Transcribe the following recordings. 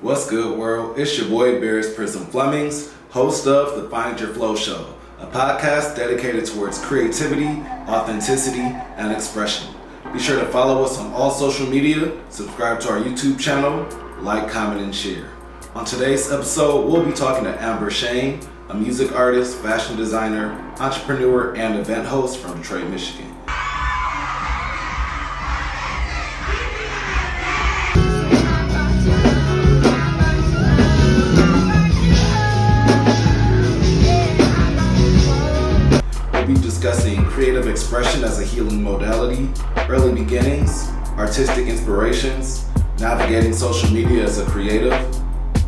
What's good, world? It's your boy, Barris Prism Flemings, host of the Find Your Flow Show, a podcast dedicated towards creativity, authenticity, and expression. Be sure to follow us on all social media, subscribe to our YouTube channel, like, comment, and share. On today's episode, we'll be talking to Amber Chene, a music artist, fashion designer, entrepreneur, and event host from Detroit, Michigan. We'll be discussing creative expression as a healing modality, early beginnings, artistic inspirations, navigating social media as a creative,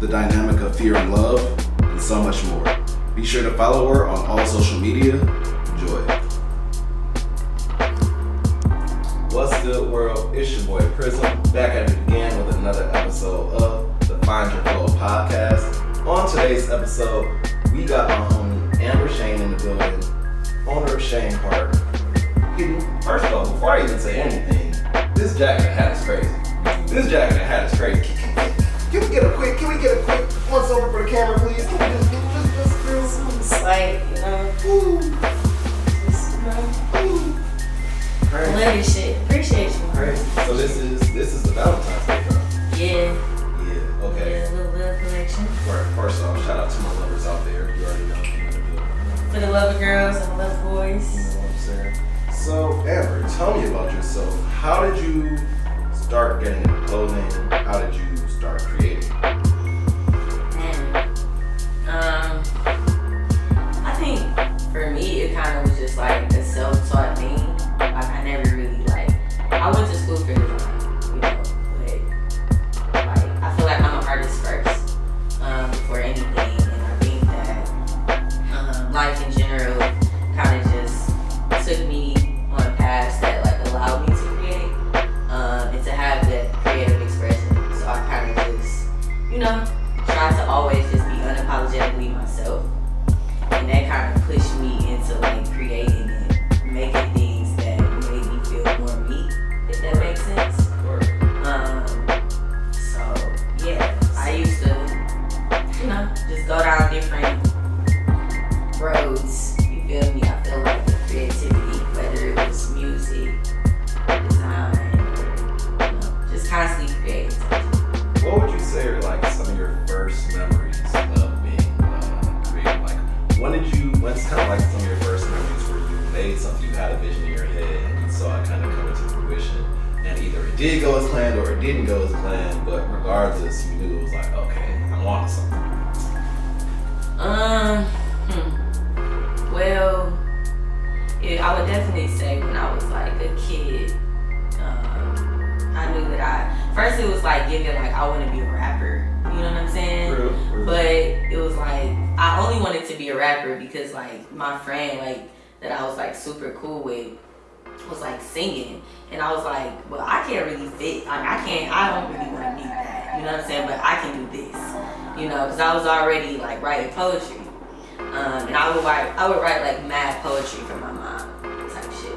the dynamic of fear and love, and so much more. Be sure to follow her on all social media. Enjoy. What's good, world? It's your boy Prism, back at it again with another episode of the Find Your Flow podcast. On today's episode, we got my homie Amber Chene in the building, owner of Chene Park. First of all, before I even say anything, this jacket hat is crazy. This jacket hat is crazy. Can we get a quick once over for the camera, please? Can we just do some slight, I love your shit. Appreciate you. Crazy. So this is the Valentine's Day drop. Yeah. Okay. Yeah, a little love collection. First off, shout out to my lovers out there. You already know. For the lover girls and the lover boys. You know what I'm saying? So, Amber, tell me about yourself. How did you start getting into clothing? How did you start creating? I think for me it kind of was just like a self-taught thing. Like I never really I went to school for design, but I feel like I'm an artist first before anything, and I think that life in general kind of just took me on a path that allowed me to create and to have that creative expression. So I kind of just try to always just be unapologetically myself, and that kind of pushed me into creating and making things that made me feel more me, if that makes sense. So yeah, I used to just go down different roads, you feel me? I feel like the creativity, whether it was music, design, or just constantly creating. What would you say are some of your first memories of being creative? When's kind of some of your first memories where you made something, you had a vision in your head and you saw it kind of come into fruition, and either it did go as planned or it didn't go as planned, but regardless, you knew it was okay, I'm on to something. Well, I would definitely say when I was a kid, I knew that first it was giving I want to be a rapper, you know what I'm saying? True. But it was I only wanted to be a rapper because my friend that I was super cool with was singing, and I was well, I can't really fit, I don't really want to be that, you know what I'm saying? But I can do this, because I was already writing poetry, and I would write mad poetry for my mom type shit.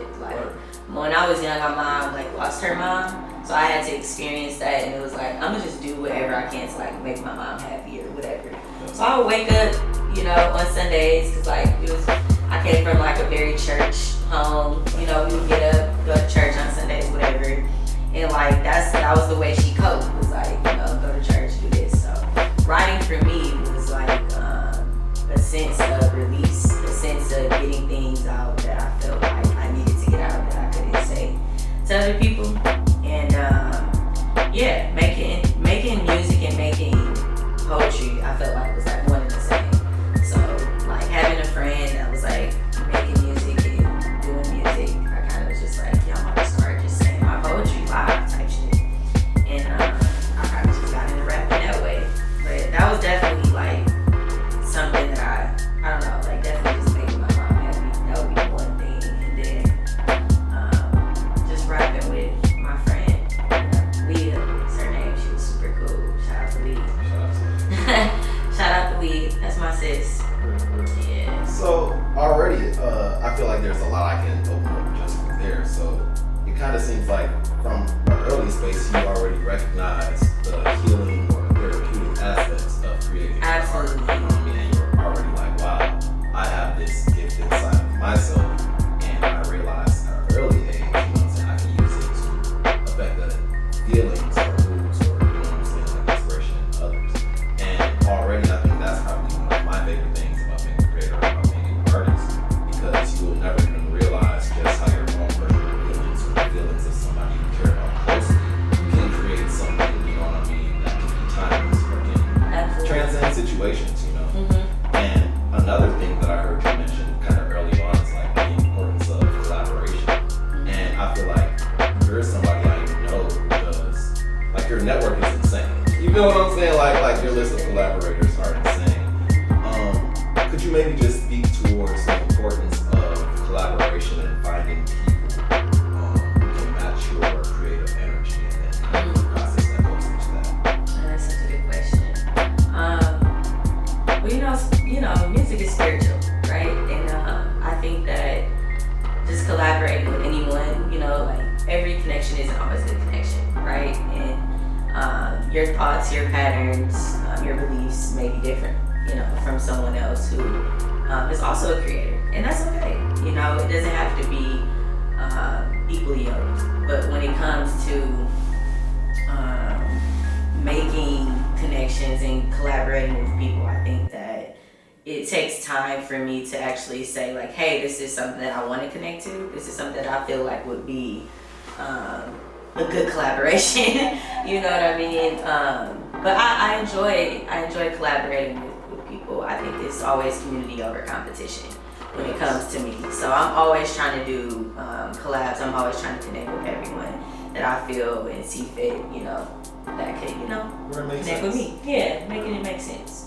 When I was young, my mom lost her mom. So I had to experience that, and it was I'm gonna just do whatever I can to make my mom happy or whatever. So I would wake up, on Sundays, cause I came from a very church home. We would get up, go to church on Sundays, whatever, and that was the way she coped. Was go to church, do this. So writing for me was a sense of release, a sense of getting things out that I felt I needed to get out that I couldn't say to other people. And making music and making poetry, I felt was one and the same. So having a friend that was making music and doing music, I kind of was just I'm gonna start just saying my poetry live type shit. And I kind of just got into rapping that way. But that was definitely something that I don't know, definitely just making my mom happy. That would be one thing. And then just rapping with my friend. Leah, is her name. She was super cool. Shout out to Leah. Shout out to Leah. That's my sis. Yeah. So already, I feel there's a lot I can open up just from there. So it kind of seems from an early space, you already recognize the healing or therapeutic situations, you know. And another thing that I heard you mention kind of early on is like the importance of collaboration. And I feel like you're somebody I know who does, like your network is insane. You know what I'm saying? Like your list of collaborators are insane. Could you maybe just speak towards the importance of collaboration and finding people who can match your creative energy and then kind of the process that goes into that? That's such a good question. Well, music is spiritual, right? And I think that just collaborating with anyone, like every connection isn't always a good connection, right? And your thoughts, your patterns, your beliefs may be different, from someone else who is also a creator, and that's okay. It doesn't have to be equally yoked, but when it comes to making connections and collaborating with people, I think that it takes time for me to actually say like, hey, this is something that I want to connect to. This is something that I feel like would be a good collaboration. You know what I mean? But I enjoy collaborating with people. I think it's always community over competition when it comes to me. So I'm always trying to do collabs. I'm always trying to connect with everyone that I feel and see fit, that could, connect with me. Yeah, making it make sense.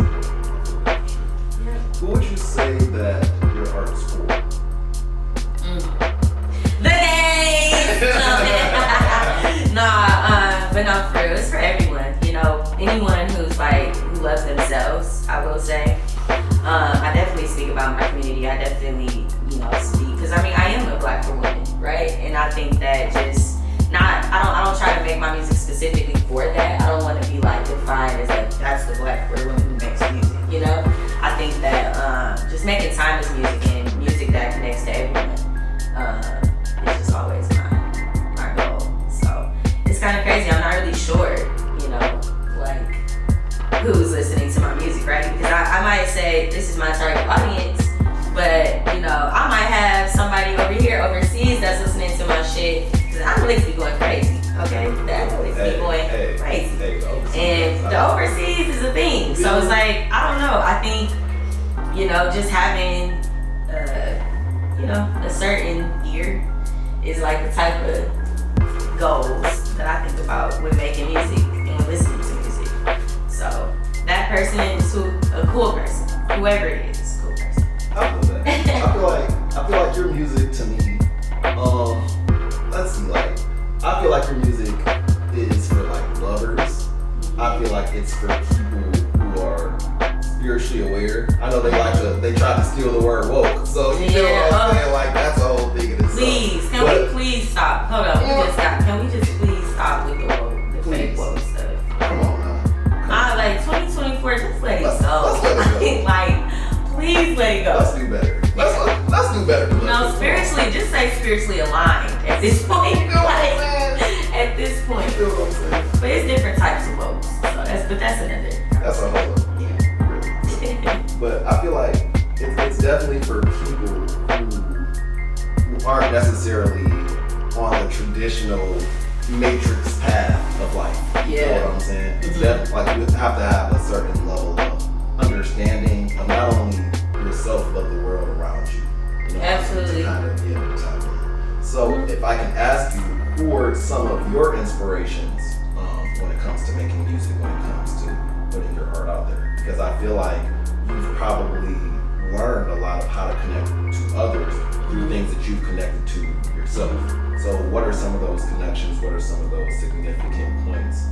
Yeah. Who would you say that your art is for? The gays! But no, for real, it's for everyone. Anyone who loves themselves, I will say. I definitely speak about my community. I definitely, speak, because I am a Black woman, right? And I think that I don't try to make my music specifically for that. I don't want to be defined as that's the Black woman who makes music, I think that just making timeless music and music that connects to everyone is just always my goal. So it's kind of crazy. I'm not really sure, who's listening to my music, right? Because I might say this is my target audience, but I might have somebody over here overseas that's listening to my shit. Cause I really be going crazy, okay? That really be going crazy. And the overseas is a thing. So it's I don't know. I think, just having, a certain ear is the type of goals that I think about when making music and when listening to music. So that person is a cool person. Whoever it is a cool person. I feel that. I feel like your music to me, let's see, I feel like your music is for lovers. I feel like it's for people who are spiritually aware. I know they try to steal the word woke. So you know what I'm saying? That's a whole thing in itself. Please, can we please stop? Hold on, Can we just please stop with the fake woke stuff? Come on now. 2024, just let it go. Let's let it go. Please let it go. Let's do better. Let's do better. No, spiritually, just say spiritually aligned at this point. You know what I'm saying? At this point. You know what I'm saying? But it's different types of wokes. So that's another. That's a whole other. Yeah. But I feel like it's definitely for people who aren't necessarily on the traditional matrix path of life. You know what I'm saying? It's definitely you have to have a certain level of understanding of not only yourself but the world around you. Absolutely. To kind of be able to tap in. So if I can ask you, who are some of your inspirations when it comes to making music, when it comes to putting your art out there? Because I feel like you've probably learned a lot of how to connect to others through things that you've connected to yourself. So what are some of those connections? What are some of those significant points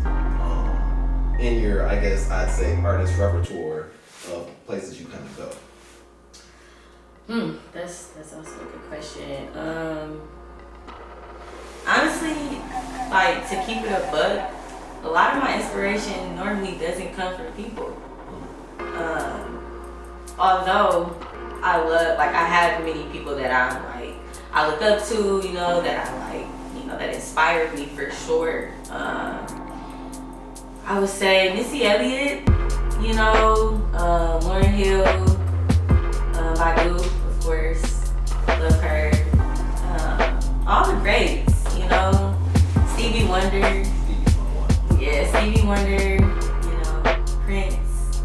in your, I guess I'd say, artist repertoire of places you kind of go? That's also a good question. Honestly, to keep it a buck, a lot of my inspiration normally doesn't come from people. Although I love, I have many people that I look up to, that I that inspired me for sure. I would say Missy Elliott, Lauryn Hill, Badu, of course, love her. All the greats, Stevie Wonder. Yeah, Stevie Wonder, Prince.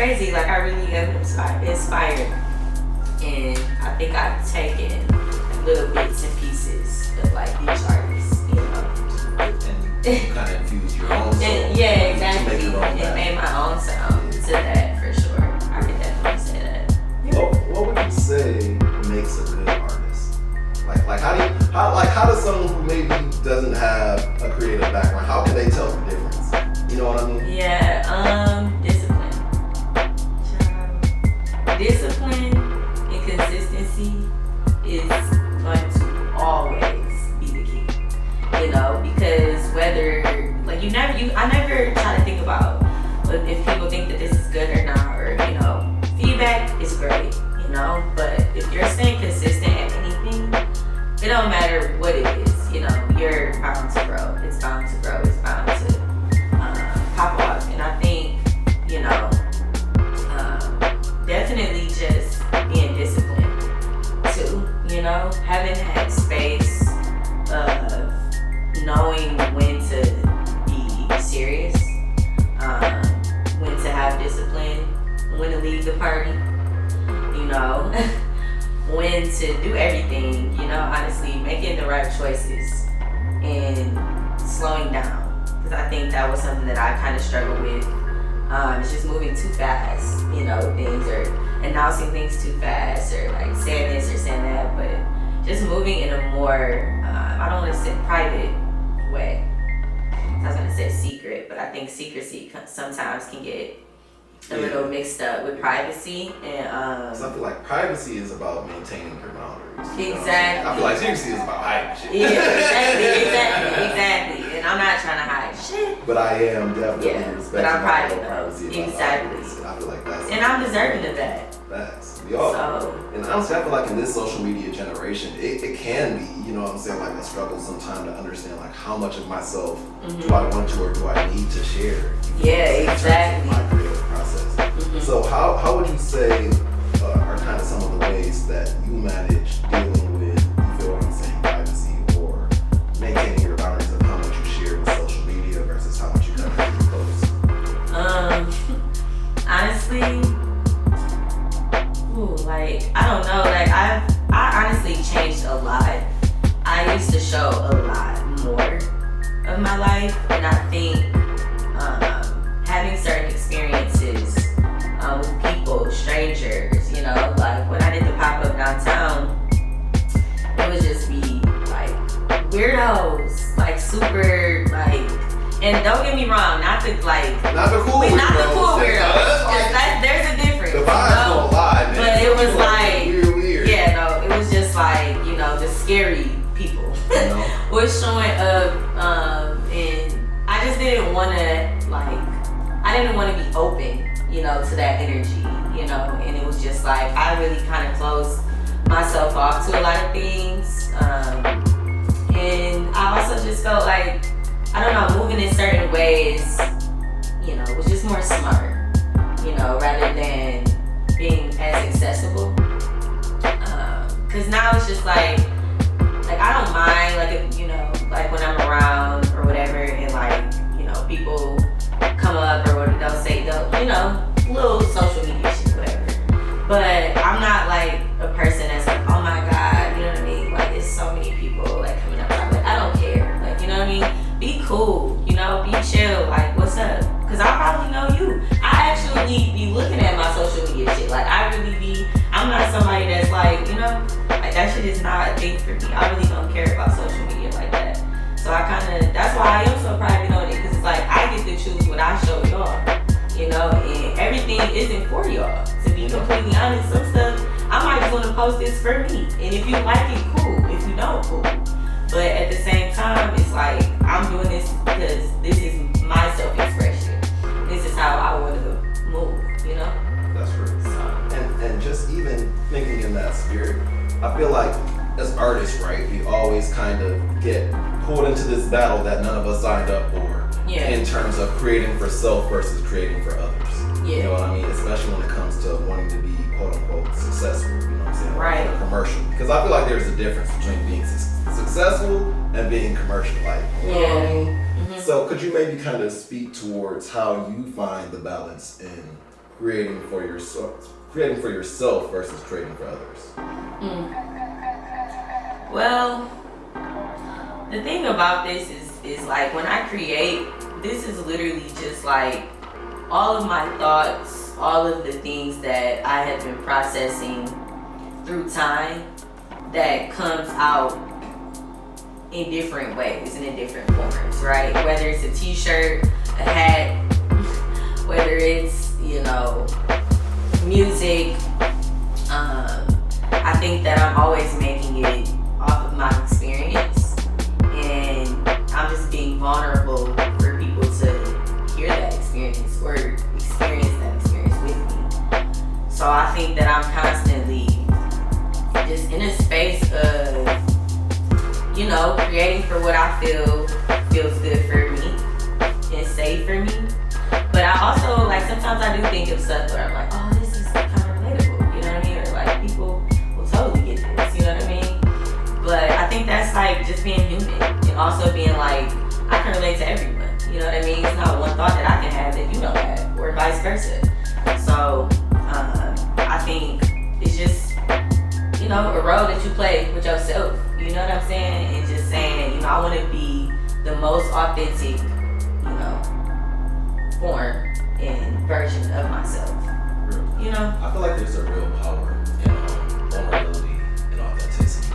crazy. Like, I really am inspired. And I think I've taken little bits and pieces of like each artist, you know. And you kind of infuse your own sound. Yeah, exactly. To make your own and made my own sound to that for sure. I could definitely say that. What would you say makes a good artist? Like how does someone who maybe doesn't have a creative background, how can they tell the difference? You know what I mean? Yeah, discipline. Discipline and consistency is going to always be the key. You know, because whether I never try to think about if people think that this is good or not, or you know, feedback is great, you know, but if you're staying consistent at anything, it don't matter what it is, you know, you're bound to grow. It's bound to grow. It's bound to pop off. And I think, you know, definitely just being disciplined too, you know, having that space of knowing when to be serious, when to have discipline, when to leave the party, you know, when to do everything, you know, honestly, making the right choices and slowing down. Because I think that was something that I kind of struggled with. It's just moving too fast, you know, things, or announcing things too fast, or like saying this or saying that, but just moving in a more, I don't want to say private way. I was going to say secret, but I think secrecy sometimes can get a little mixed up with privacy. And so I feel like privacy is about maintaining your boundaries. Exactly. I feel like secrecy is about hiding shit. Yeah, exactly. And I'm not trying to hide shit. But I am definitely respecting but I'm private my privacy. Exactly. And I feel like that's. And I'm deserving of that. Facts. We all. So, and honestly, I feel like in this social media generation, it can be, you know what I'm saying, like a struggle sometimes to understand like how much of myself do I want to or do I need to share. Yeah, exactly. My creative process. So how would you say are kind of some of the ways that you manage dealing with, you feel what I'm saying, privacy or maintaining your boundaries of how much you share with social media versus how much you kind of post? Honestly, like, I don't know, like I honestly changed a lot. I used to show a lot more of my life, and I think having certain experiences with people, strangers, you know, like when I did the pop-up downtown, it would just be like weirdos, like super, like, and don't get me wrong, not the cool weirdos. There's a difference. The vibes don't lie, man. But it was like weird. Yeah, no, it was just like, you know, the scary people was showing up, and I just didn't want to, like, I didn't want to be open, you know, to that energy, you know, and it was just like I really kind of closed myself off to a lot of things, and I also just felt like, I don't know, moving in certain ways, you know, was just more smart, you know, rather than being as accessible. Cause now it's just like I don't mind, like, you know, like when I'm around or whatever, and like, you know, people come up or what they'll say, you know, little social media shit, whatever. But I'm not like a person that's like, oh my God, you know what I mean? Like, it's so many people like coming up. I'm like, I don't care. Like, you know what I mean? Be cool, you know, be chill. Like, what's up? Cause I probably know you. I actually be looking at my social media shit. Like, I'm not somebody that's like, you know, like that shit is not a thing for me. I really don't care about social media like that. So that's why I am so private on it, because it's like I get to choose what I show y'all, you know, and everything isn't for y'all. To be completely honest, some stuff I might just want to post this for me, and if you like it, cool. If you don't, cool. But at the same time, it's like I'm doing this because this is my self-expression. This is how I want to move, you know. That's true. And just even thinking in that spirit, I feel like as artists, right, we always kind of get pulled into this battle that none of us signed up for, in terms of creating for self versus creating for others. Yeah. You know what I mean? Especially when it comes to wanting to be quote unquote successful, you know what I'm saying? Right. Or commercial. Because I feel like there's a difference between being successful and being commercial. Like, yeah. So could you maybe kind of speak towards how you find the balance in creating for yourself versus creating for others? Well, the thing about this is like when I create, this is literally just like all of my thoughts, all of the things that I have been processing through time that comes out in different ways and in different forms, right? Whether it's a t-shirt, a hat, whether it's, music. I think that I'm always making it off of my experience, and I'm just being vulnerable for people to hear that experience or experience that experience with me. So I think that I'm constantly just in a space of, creating for what I feel feels good for me and safe for me. But I also, sometimes I do think of stuff where I'm like, oh, this is kind of relatable, you know what I mean? Or people will totally get this, you know what I mean? But I think that's just being human and also being I can relate to everyone, you know what I mean? It's not one thought that I can have that you don't have, or vice versa. So I think it's just, a role that you play with yourself, you know what I'm saying? And just saying, I want to be the most authentic, form and version of myself. I feel like there's a real power in vulnerability and authenticity.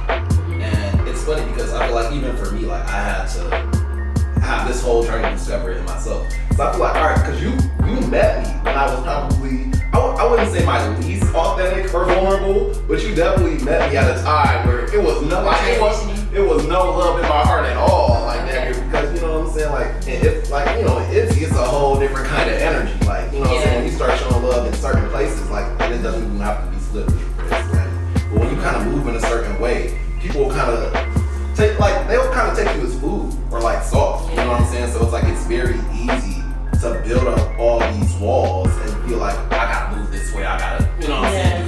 And it's funny because I feel like even for me, I had to have this whole journey to discover it in myself. So I feel like, all right, because you met me when I was probably, I wouldn't say my least authentic or vulnerable, but you definitely met me at a time where it was no love in my heart at all, that, because you know what I'm saying, it's a whole different kind of energy, what I'm saying, when you start showing love in certain places, and it doesn't even have to be split with your friends, right? But when you kind of move in a certain way, people will kind of they'll kind of take you as food or soft, you know what I'm saying? So it's very easy to build up all these walls and feel like I gotta move this way, I gotta, do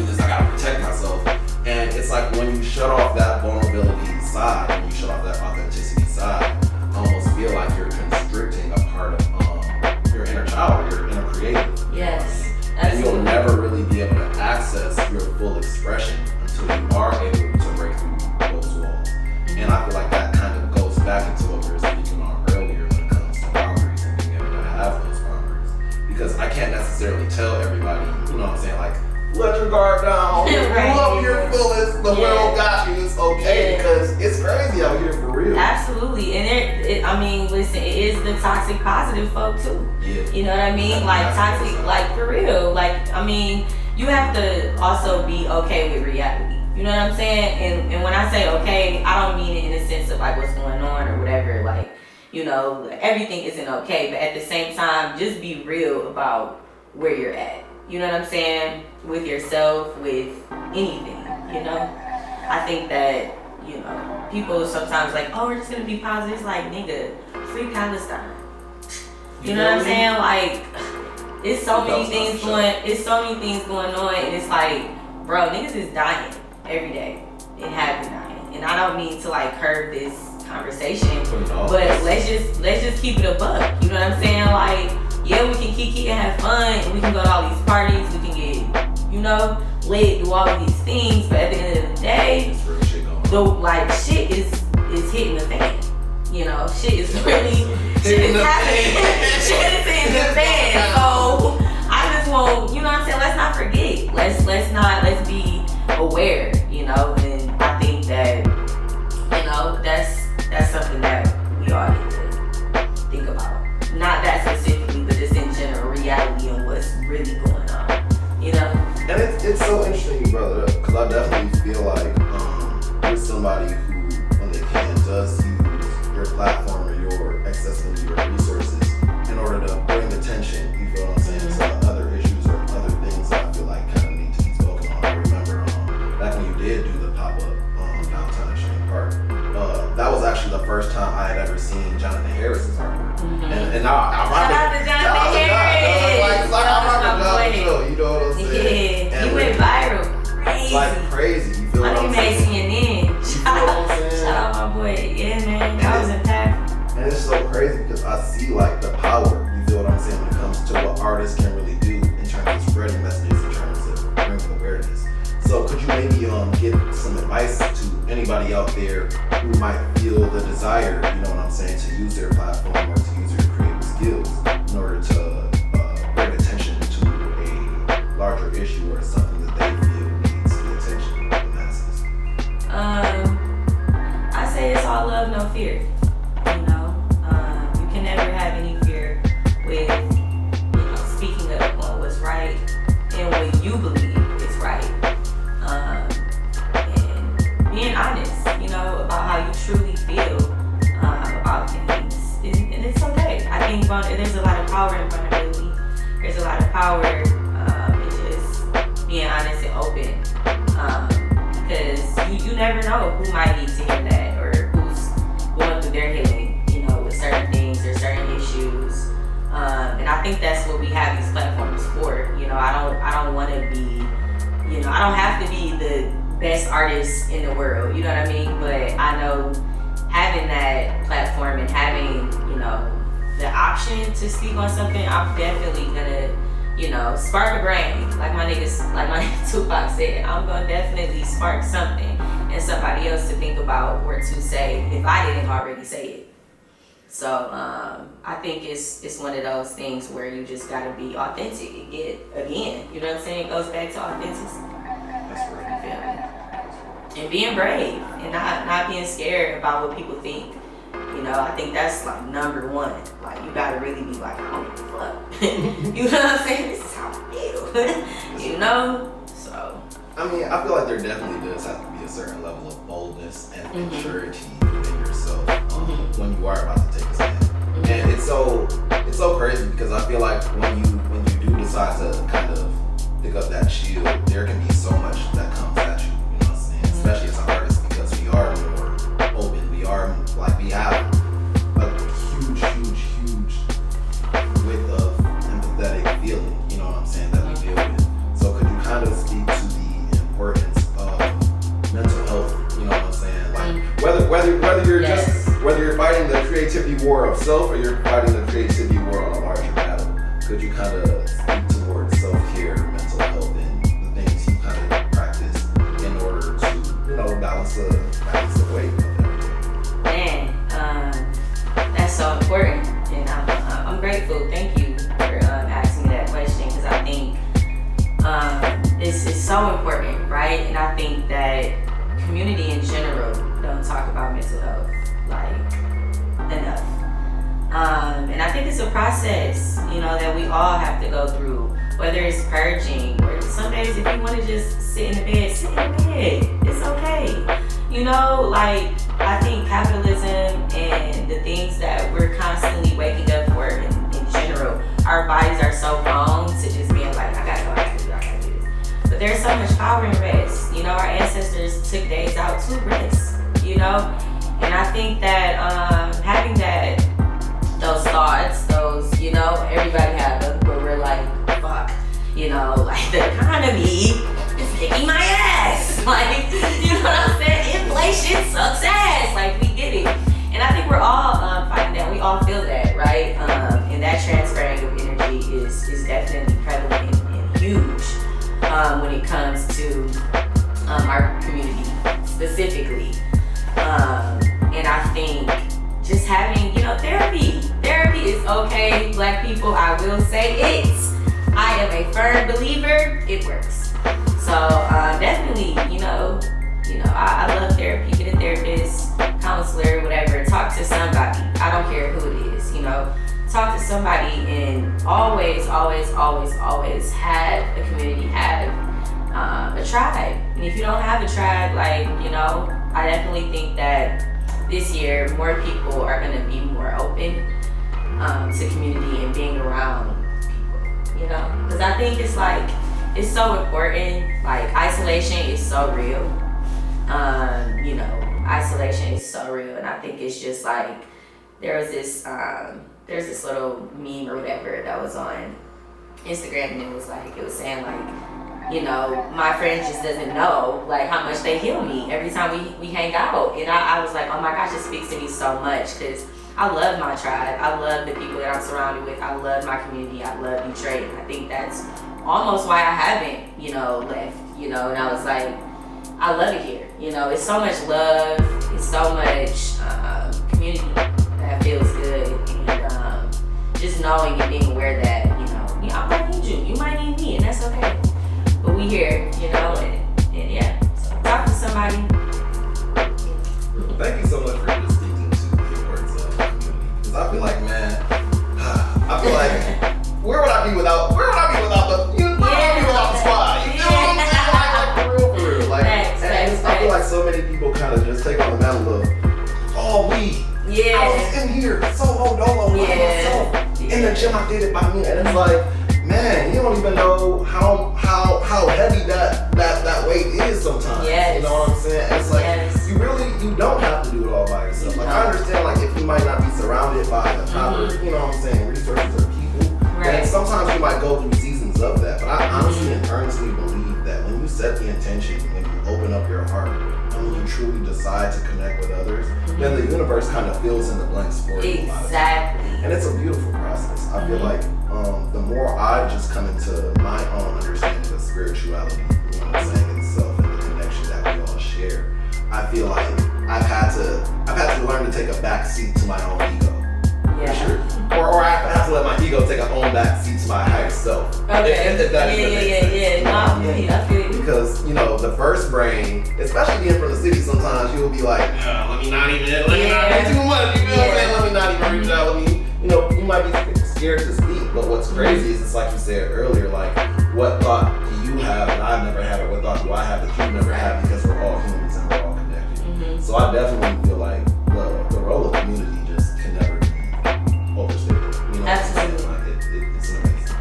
this, I gotta protect myself. And it's when you shut off that vulnerability side, when you shut off that authenticity side, I almost feel like you're constricting a part of your inner child, your inner creative. Yes. And you'll never really be able to access your full expression until you are able to break through those walls. And I feel like that kind of goes back into what we were speaking on earlier when it comes to boundaries and being able to have those boundaries. Because I can't necessarily tell everybody, you know what I'm saying, let your guard down, right. Love your fullest, the world got you, it's okay, because it's crazy out here for real. Absolutely, and listen, it is the toxic positive folk too. Yeah. You know what I mean? Toxic, for real. You have to also be okay with reality. You know what I'm saying? And when I say okay, I don't mean it in the sense of what's going on or whatever, everything isn't okay, but at the same time, just be real about where you're at. You know what I'm saying? With yourself, with anything, I think that, people sometimes oh, we're just gonna be positive. It's nigga, free Palestine. You know what I'm saying? It's so many things going on, and it's bro, niggas is dying every day and have been dying. And I don't mean to curve this conversation, but let's just keep it a buck. You know what I'm saying? Yeah, we can kiki and have fun, and we can go to all these parties, we can get, lit, do all of these things, but at the end of the day, shit is hitting the fan. Shit is really, shit is happening. Shit is hitting the fan. So I just want, let's not forget. Let's be aware, and I think that, that's something that we all need to think about. Not that specifically, but just in general, reality and what's really going on, And it's so interesting you brought it up, because I definitely feel you're somebody who, when they can, does use your platform or your accessibility or resources in order to bring attention, you feel what I'm saying, to other issues or other things that I feel kind of need to be spoken on. I remember back when you did do the pop-up downtown in Chene Park, that was actually the first time I had ever seen Jonathan Harris's artwork. And I shout out to Jonathan Harris. I'm rocking show, you know what I'm saying? Yeah, he went viral. Crazy. Crazy, you feel what I'm saying? He made CNN. You feel what I'm advice to anybody out there who might feel the desire, you know what I'm saying, to use their platform or to use their creative skills in order to bring attention to a larger issue or something that they feel needs the attention of the masses? I say it's all love, no fear. You know, you can never have any fear with, you know, speaking up on what's right and what you believe is right. And being honest, you know, about how you truly feel about things. And it's okay. I think there's a lot of power in vulnerability. There's a lot of power in just being honest and open. Because you never know who might need to hear that or who's going through their healing, you know, with certain things or certain issues. And I think that's what we have these platforms for. You know, I don't want to be, you know, I don't have to be the best artist in the world, you know what I mean? But I know having that platform and having, you know, the option to speak on something, I'm definitely gonna, you know, spark a brain. Like my nigga Tupac said, I'm gonna definitely spark something and somebody else to think about or to say if I didn't already say it. So I think it's one of those things where you just gotta be authentic and you know what I'm saying? It goes back to authenticity. That's where you feel me. And being brave and not being scared about what people think. You know, I think that's like number one. Like you gotta really be like, I don't give a fuck. You know what I'm saying? This is how I feel. You know? So I mean, I feel like there definitely does have to be a certain level of boldness and maturity within yourself when you are about to take a stand. And it's so crazy because I feel like when you do decide to kind of pick up that shield, there can be so much that comes at you. You know what I'm saying? Especially as an artist, because we are more open. We have a huge width of empathetic feeling. You know what I'm saying? That we deal with. So could you kind of speak to the importance of mental health? You know what I'm saying? Like whether you're whether you're fighting the creativity war of self or you're fighting the creativity war on a larger battle, could you kind of speak towards self-care, mental health, and the things you kind of practice in order to, you know, balance the weight of everything? Man, that's so important, and I'm grateful. Thank you for asking me that question because I think it's so important, right? And I think that community in general don't talk about mental health like enough. And I think it's a process, you know, that we all have to go through, whether it's purging or some days if you want to just sit in the bed, sit in the bed. It's okay. You know, like I think capitalism and the things that we're constantly waking up for in general, our bodies are so prone to just being like, I gotta do this. But there's so much power in rest. You know, our ancestors took days out to rest, you know? And I think that having those thoughts, you know, everybody have them where we're like, fuck, you know, like the economy is kicking my ass. Like, you know what I'm saying? Inflation sucks ass. Like, we get it. And I think we're all fighting that. We all feel that, right? And that transferring of energy is definitely prevalent and huge when it comes to our community specifically. And I think just having, you know, therapy is okay. Black people, I will say it. I am a firm believer. It works. So definitely, you know, I love therapy. Get a therapist, counselor, whatever. Talk to somebody. I don't care who it is. You know, talk to somebody, and always have a community, have a tribe. And if you don't have a tribe, like, you know, I definitely think that this year more people are going to be more open to community and being around people, you know, because I think it's like, it's so important. Like, isolation is so real. You know, isolation is so real, and I think it's just like, there's this little meme or whatever that was on Instagram, and it was saying like, you know, my friend just doesn't know like how much they heal me every time we hang out. And I was like, oh my gosh, it speaks to me so much because I love my tribe. I love the people that I'm surrounded with. I love my community. I love Detroit. And I think that's almost why I haven't, you know, left, you know. And I was like, I love it here. You know, it's so much love, it's so much community that feels good, and just knowing and being aware that, I might need you, you might need me, and that's okay. But we here, and yeah. So talk to somebody. Thank you so much for just speaking to the importance of community. Because I feel like, man, where would I be without the, where would I be without the squad? You know what I'm saying? Like for real. Like, Facts. I feel like so many people kind of just take on the mantle of, I was in here solo dolo by myself. In the gym, I did it by me. And it's like, man, you don't even know how heavy that weight is sometimes. Yes. You know what I'm saying? And it's like, you don't have to do it all by yourself. Like, I understand, like, if you might not be surrounded by the proper, resources or people, then sometimes you might go through seasons of that. But I honestly and earnestly believe that when you set the intention, when you open up your heart, and when you truly decide to connect with others, then the universe kind of fills in the blanks for you. Exactly. And it's a beautiful process. I feel like the more I've just come into my own understanding of spirituality, and self and the connection that we all share, I feel like I've had to learn to take a back seat to my own ego. Yeah. For sure. Or I have to let my ego take a own back seat to my higher self. Okay. If that makes sense. I feel you. Because, the first brain, especially being from the city, sometimes you'll be like, let me not even too much, you feel what I'm saying? Let me not even reach out, you might be scared to speak, but what's crazy is it's like you said earlier, like, what thought do you have that I've never had, or what thought do I have that you've never had, because we're all humans and we're all connected. So I definitely feel like the role of community just can never be overstated. Absolutely. Like, it's amazing.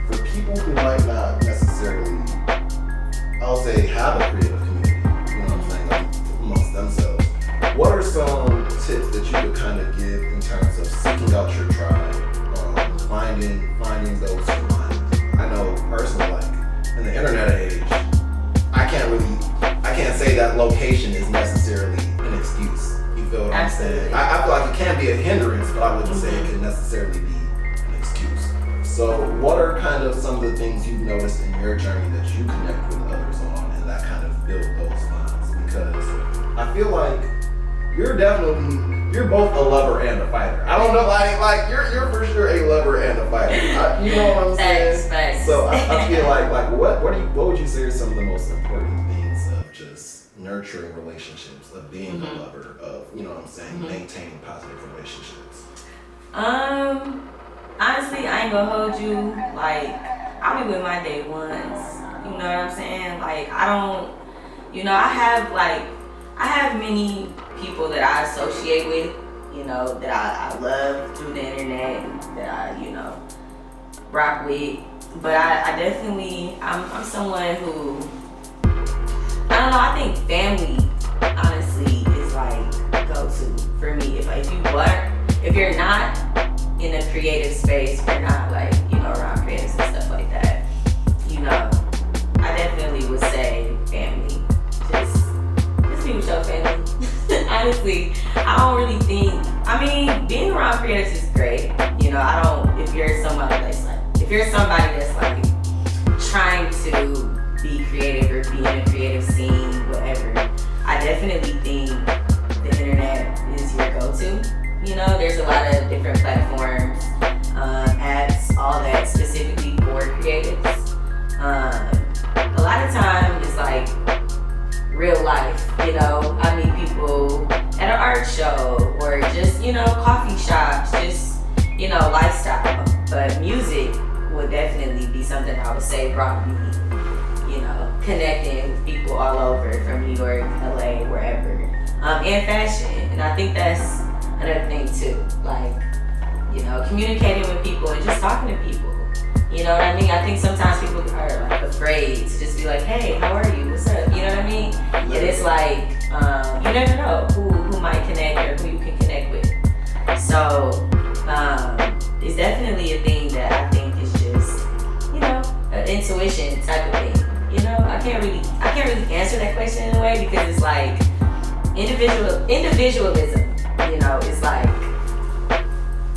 For people who might not necessarily, I'll say, have a creative community, like, amongst themselves, what are some tips that you would kind of give in terms of seeking out your tribe, finding those who find you? I know personally, like, in the internet age, I can't say that location is necessarily an excuse. You feel what I'm saying? I feel like it can be a hindrance, but I wouldn't say it can necessarily be an excuse. So what are kind of some of the things you've noticed in your journey that you connect with others on, and that kind of build those bonds? Because I feel like you're both a lover and a fighter. I don't know, like you're for sure a lover and a fighter. You know what I'm saying? Thanks. So I feel like what would you say are some of the most important things of just nurturing relationships, of being a lover, of maintaining positive relationships? Honestly, I ain't gonna hold you. Like, I'll be with my day ones. You know what I'm saying? Like, I have many people that I associate with, that I love through the internet, that I, rock with. But I definitely, I'm someone who, I don't know, I think family, honestly, is like go-to for me. If you're not in a creative space, if you're not like, around creatives and stuff like that, I definitely would say family. Just be with your family. Honestly, I don't really think, being around creatives is great. If you're somebody that's like trying to be creative or be in a creative scene, whatever, I definitely think the internet is your go-to. There's a lot of different platforms, apps, all that specifically for creatives. A lot of time it's like real life, I meet people at an art show or just, coffee shops, just, lifestyle. But music would definitely be something I would say brought me, connecting with people all over from New York, LA, wherever. And fashion. And I think that's another thing too. Like, communicating with people and just talking to people. You know what I mean? I think sometimes people are like afraid to just be like, hey, how are you? What's up? You know what I mean? And it's like, you never know who might connect or who you can connect with. So, it's definitely a thing that I think is just, an intuition type of thing. I can't really answer that question in a way because it's like individualism, it's like,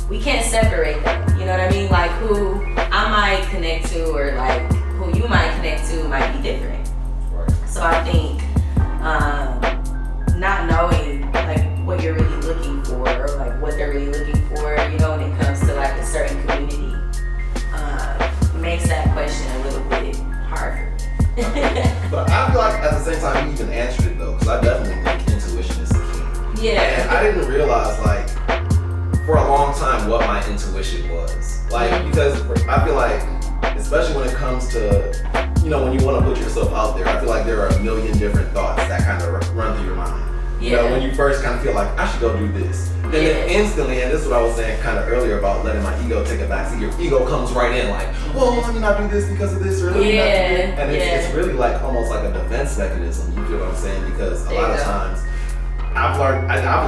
we can't separate them, you know what I mean? Like who I might connect to or like who you might connect to might be different. Right. So I think not knowing like what you're really looking for or like what they're really looking for, you know, when it comes to like a certain community, makes that question a little bit hard for me. But I feel like at the same time you even answered it though, because I definitely think intuition is the key. Yeah. And I didn't realize like for a long time what my intuition was. Like, because I feel like, especially when it comes to, you know, when you want to put yourself out there, I feel like there are a million different thoughts that kind of run through your mind. You know, when you first kind of feel like, I should go do this. And then instantly, and this is what I was saying kind of earlier about letting my ego take a backseat, your ego comes right in like, well, let me not do this because of this, or let me not do this. And it's really like almost like a defense mechanism, you feel what I'm saying? Because a lot of times, I've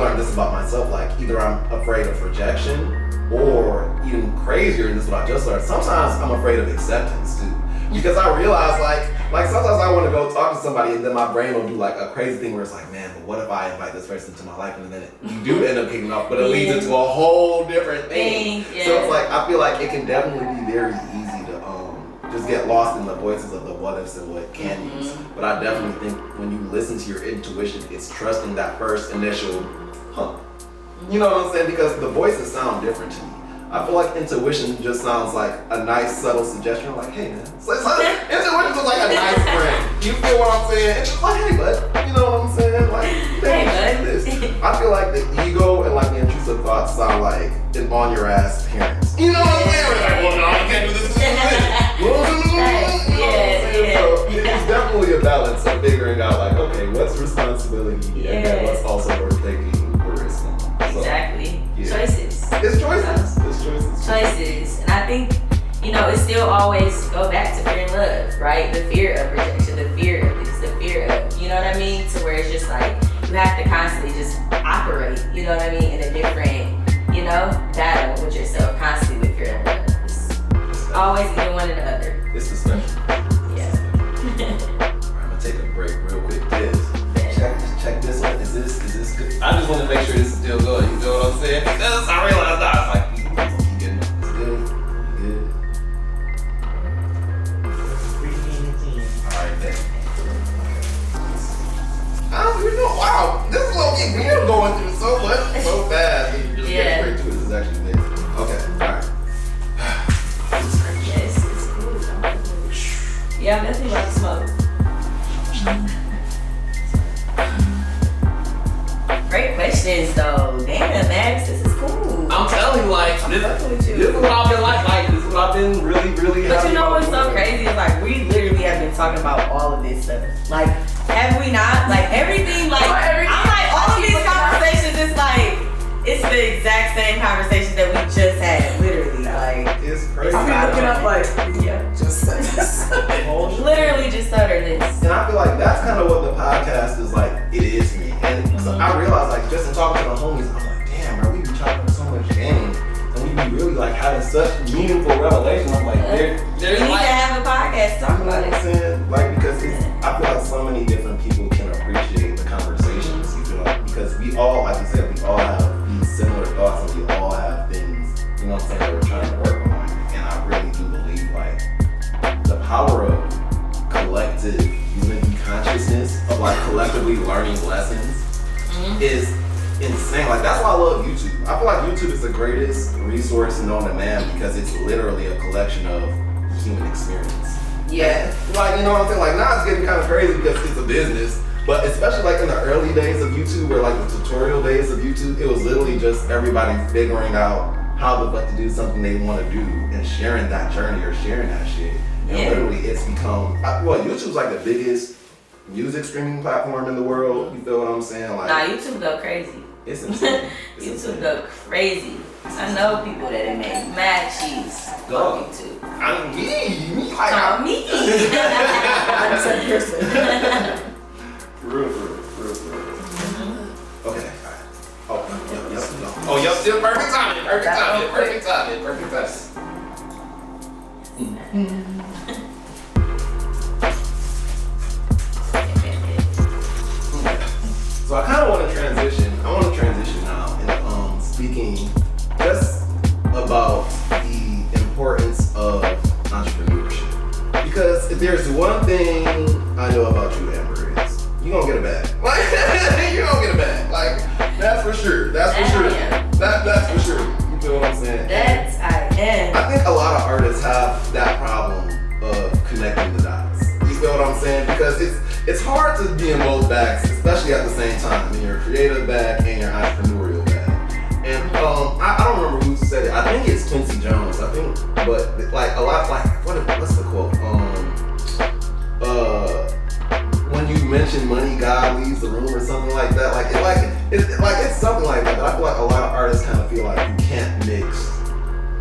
learned this about myself, like either I'm afraid of rejection, or even crazier, and this is what I just learned, sometimes I'm afraid of acceptance too. Because I realize like sometimes I want to go talk to somebody and then my brain will do like a crazy thing where it's like, man, but what if I invite this person into my life and then you do end up kicking off, but it leads into a whole different thing. So it's like, I feel like it can definitely be very easy to just get lost in the voices of the what ifs and what can yous. But I definitely think when you listen to your intuition, it's trusting that first initial You know what I'm saying? Because the voices sound different to me. I feel like intuition just sounds like a nice, subtle suggestion. Like, hey, man. Intuition is like a nice friend. You feel what I'm saying? It's just like, hey, bud. You know what I'm saying? Like, hey, bud. This. I feel like the ego and like the intrusive thoughts sound like an on your ass parents. You know what I'm saying? We're like, well, no, you can't do this. So it's definitely a balance of figuring out like, okay, what's responsibility and then what's also worth taking the risk on. So, exactly. Choices. It's choices. Choices. And I think, you know, it still always go back to fear and love, right? The fear of rejection, the fear of this, the fear of, you know what I mean? To where it's just like, you have to constantly just operate, you know what I mean? In a different, you know, battle with yourself, constantly with fear and love. It's always either one or the other. It's the special. I'm gonna take a break real quick. Check this one. Is this good? I just want to make sure this is still good. You know what I'm saying? Because I realized I was like, keep getting it. It's good. Alright, then. Wow, this is low key. We are going through so much so fast. You just get straight to it. This is actually amazing. Okay, alright. Yes, it's cool. Yeah, I'm definitely about to smoke. Great questions though. Damn, Max, this is cool. I'm telling you, like, this is what I've been like, this is what I've been really But you know what's so crazy is like, we literally have been talking about all of this stuff. Like, have we not? Like, everything, like, I'm like, all of these conversations, it's like, it's the exact same conversation that we just had, literally. Like, it's crazy. I'm looking up like, just said this. Literally just started this. And I feel like that's kind of what the podcast is like, it is to me. And so I realized, like, just in talking to the homies, I'm like, damn, bro, we be talking so much game. And we be really, like, having such meaningful revelations. I'm like, there's we need to have a podcast to talk about it. Like, because I feel like so many different people can appreciate the conversations. You feel like, because we all, like you said, we all have these similar thoughts and we all have things, you know what I'm saying, that we're trying to work on. And I really do believe, like, the power of collective unity consciousness, of like collectively learning lessons is insane. Like, that's why I love YouTube. I feel like YouTube is the greatest resource known to man because it's literally a collection of human experience. Yeah. Like, you know what I'm saying? Like, now it's getting kind of crazy because it's a business, but especially like in the early days of YouTube or like the tutorial days of YouTube, it was literally just everybody figuring out how the fuck to do something they want to do and sharing that journey or sharing that shit. And literally it's become, YouTube's like the biggest music streaming platform in the world. You feel what I'm saying? Like, nah, YouTube go crazy. It's insane. YouTube go crazy. I know people that it make mad cheese on YouTube. I'm me. I'm said person. For real. Okay. Oh, yep. Still perfect timing. Perfect timing. So I kind of want to transition. I want to transition now into speaking just about the importance of entrepreneurship. Because I think a lot of artists have that problem of connecting the dots. You feel what I'm saying? Because it's hard to be in both bags, especially at the same time, in your creative bag and your entrepreneurial bag. And I don't remember who said it. I think it's Quincy Jones. But like a lot, like what's the quote? When you mention money, God leaves the room, or something like that. It's something like that. But I feel like a lot of artists kind of feel like you can't mix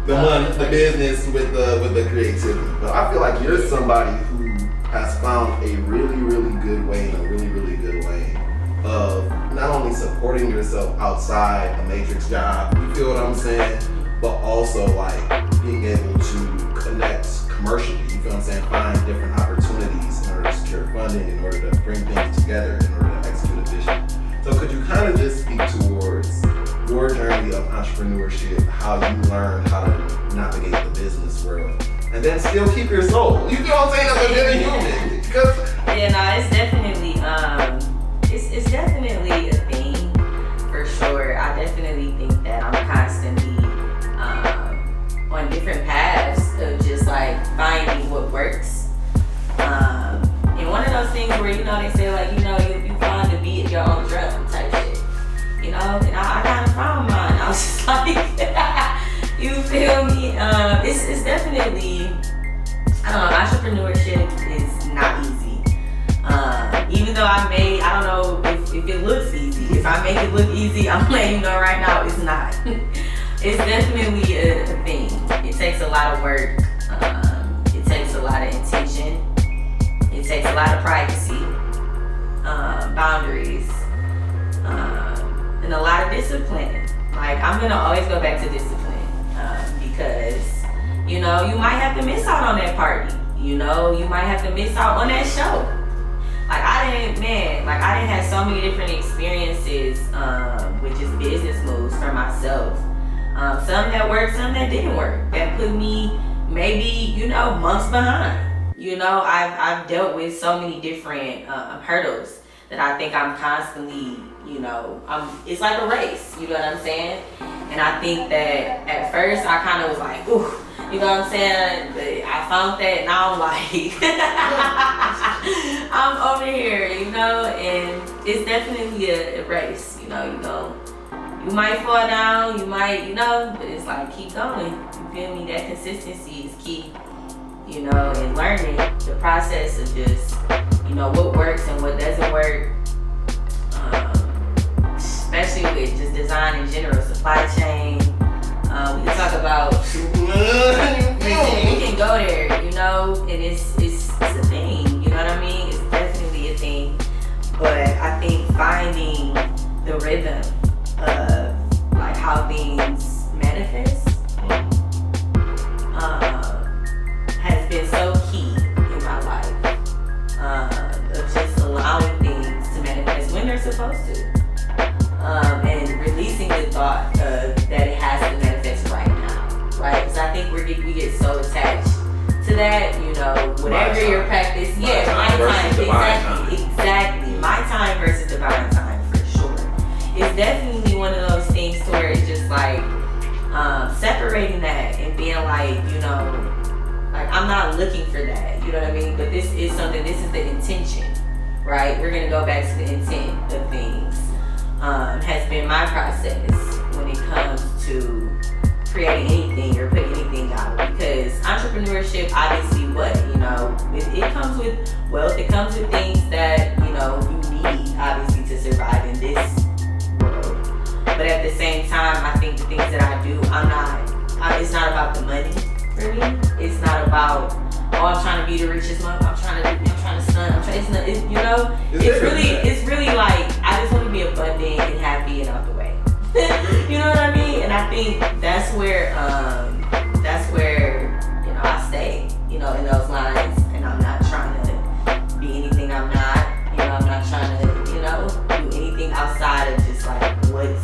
the money, the business with the creativity. But I feel like you're somebody who has found a really, really good way of not only supporting yourself outside a matrix job, you feel what I'm saying, but also like being able to connect commercially, you feel what I'm saying, find different opportunities in order to secure funding, in order to bring things together, in order to execute a vision. So could you kind of just speak towards your journey of entrepreneurship, how you learned how to navigate the business world, and then still keep your soul? You feel what I'm saying? As a good human. It's definitely it's definitely a thing for sure. I definitely think that I'm constantly on different paths of just like finding what works. And one of those things where they say like you find the beat of your own drum type shit. And I kind of found mine. I was just like, you feel me? It's definitely, I don't know, entrepreneurship is not easy. Even though I don't know if it looks easy. If I make it look easy, I'm letting you know right now it's not. It's definitely a thing. It takes a lot of work. It takes a lot of intention. It takes a lot of privacy, boundaries, and a lot of discipline. Like, I'm gonna always go back to discipline because you might have to miss out on that party. You might have to miss out on that show. Like I didn't have so many different experiences with just business moves for myself. Some that worked, some that didn't work. That put me maybe, months behind. I've dealt with so many different hurdles that I think I'm constantly, it's like a race, you know what I'm saying? And I think that at first I kind of was like, ooh, you know what I'm saying? But I found that now I'm like, I'm over here, and it's definitely a race, you might fall down, you might, but it's like, keep going, you feel me? That consistency is key, and learning the process of just, what works and what doesn't work, especially with just design in general, supply chain. We can talk about, we can go there, and it's a thing, you know what I mean? It's definitely a thing, but I think finding the rhythm of like how things manifest has been so key in my life, of just allowing things to manifest when they're supposed to, and releasing the thought that it has to manifest right now, right? Because I think we get so attached to that, whatever your practice, my time, exactly, my time versus divine time, for sure. It's definitely one of those things to where it's just like separating that and being like, like I'm not looking for that, you know what I mean? But this is something, this is the intention, right? We're gonna go back to the intent of things. Has been my process when it comes to creating anything or putting anything out, because entrepreneurship, obviously, it comes with wealth, it comes with things that you need obviously to survive in this world, but at the same time I think the things that I do, it's not about the money for me. It's not about, I'm trying to be the richest mom, I'm trying to stun, it's really like I just want to be abundant and happy and out the way. You know what I mean? And I think that's where I stay, in those lines, and I'm not trying to be anything I'm not, I'm not trying to, do anything outside of just like what's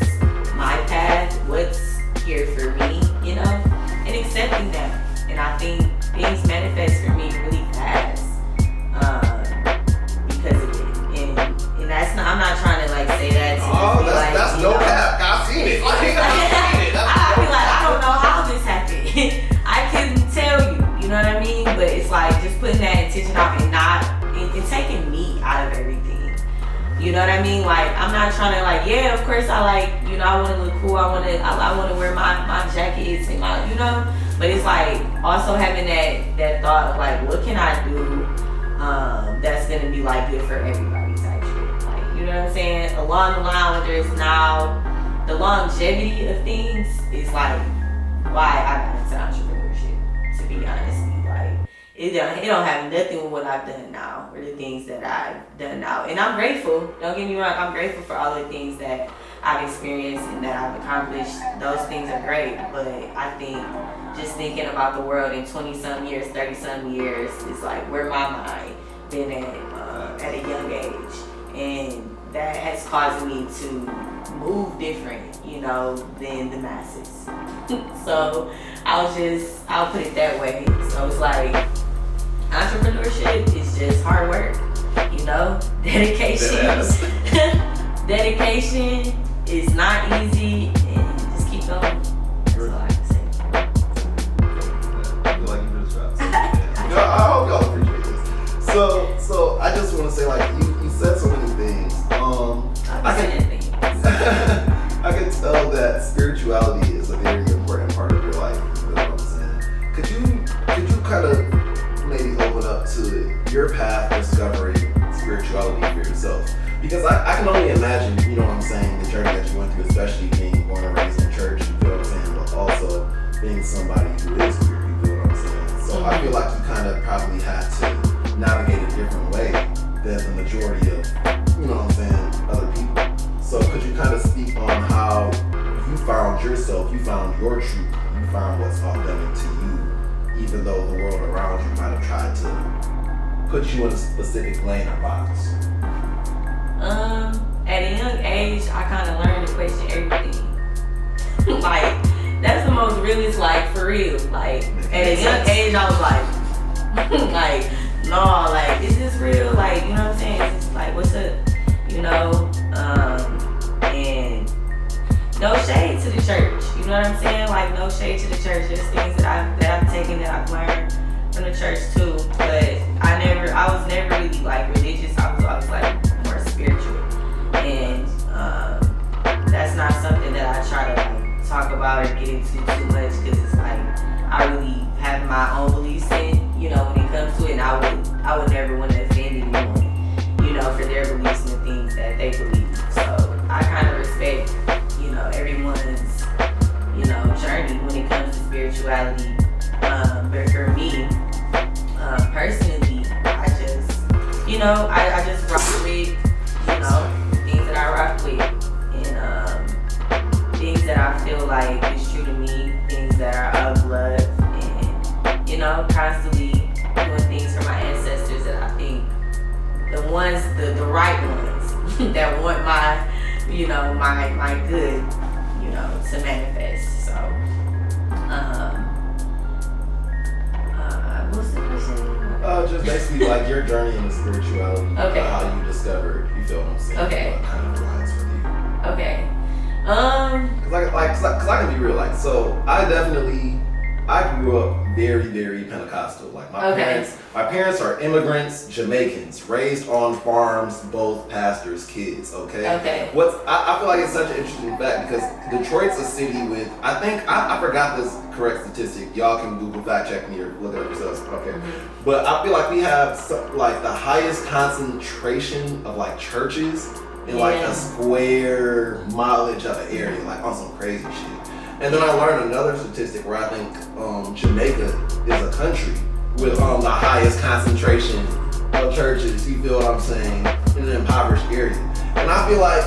my path, what's here for me, and accepting that. And I think things manifest for me really fast because of it. And that's not, I'm not trying to like say that to that's no cap. I've seen it. I be like, I don't know how I mean? Like, I'm not trying to like, yeah, of course I like, you know, I want to look cool. I want to wear my jackets and my, you know. But it's like also having that thought of like, what can I do that's gonna be like good for everybody type shit. Like, you know what I'm saying? Along the line, whether it's now, the longevity of things is like why I got into entrepreneurship. To be honest, like it don't have nothing with what I've done now or the things that I've done now. And I'm grateful. Don't get me wrong. I'm grateful for all the things that I've experienced and that I've accomplished. Those things are great. But I think just thinking about the world in 20-some years, 30-some years is like where my mind been at a young age. And that has caused me to move different, you know, than the masses. So I'll put it that way. So it's like entrepreneurship is just hard work, you know, dedication. Dedication is not easy, and just keep going. That's all I can say. I feel like you just dropped something. I hope y'all appreciate this. So I just want to say, like, you said so many things. I can tell that spirituality is a very important part of your life. You know what I'm saying? Could you kind of maybe open up to your path discovering spirituality for yourself? Because I can only imagine, you know what I'm saying, the journey that you went through, especially being born and raised in church, you feel what I'm saying, but also being somebody who is queer, you feel what I'm saying? So I feel like you kind of probably had to navigate a different way than the majority of, you know what I'm saying, other people. So could you kind of speak on how you found yourself, you found your truth, you found what's authentic to you, even though the world around you might have tried to put you in a specific lane or box? At a young age, I kind of learned to question everything. Like, that's the most realest, like, for real. Like, at a young age, I was like, like, no, like, is this real? Like, you know what I'm saying? It's just like, what's up? You know? And no shade to the church. You know what I'm saying? Like, no shade to the church. There's things that I've taken, that I've learned from the church too. But I was never really like religious. I was always like more spiritual. And that's not something that I try to like talk about or get into too much, because it's like I really have my own beliefs in, you know, when it comes to it, and I would never want to offend anyone, you know, for their beliefs and the things that they believe. So I kind of respect, you know, everyone's, you know, journey when it comes to spirituality. But for me, personally, I just, you know, I just rock with, you know, things that I rock with, and things that I feel like is true to me, things that are of love, and, you know, constantly doing things for my ancestors that I think the ones, the right ones that want my, you know, my good, you know, to manifest. So, what's the question? Just basically like your journey into spirituality, Okay. How you discovered, you feel what I'm saying? Okay. What kind of aligns with you? Okay. Cause I can be real, like, so I grew up very, very Pentecostal. Like my parents are immigrants, Jamaicans, raised on farms, both pastors' kids. Okay. Okay. I feel like it's such an interesting fact because Detroit's a city with, I think I forgot this correct statistic. Y'all can Google fact check me or look it up yourselves. Okay. Mm-hmm. But I feel like we have like the highest concentration of like churches in like a square mileage of an area, like on some crazy shit. And then I learned another statistic where I think Jamaica is a country with the highest concentration of churches, you feel what I'm saying, in an impoverished area. And I feel like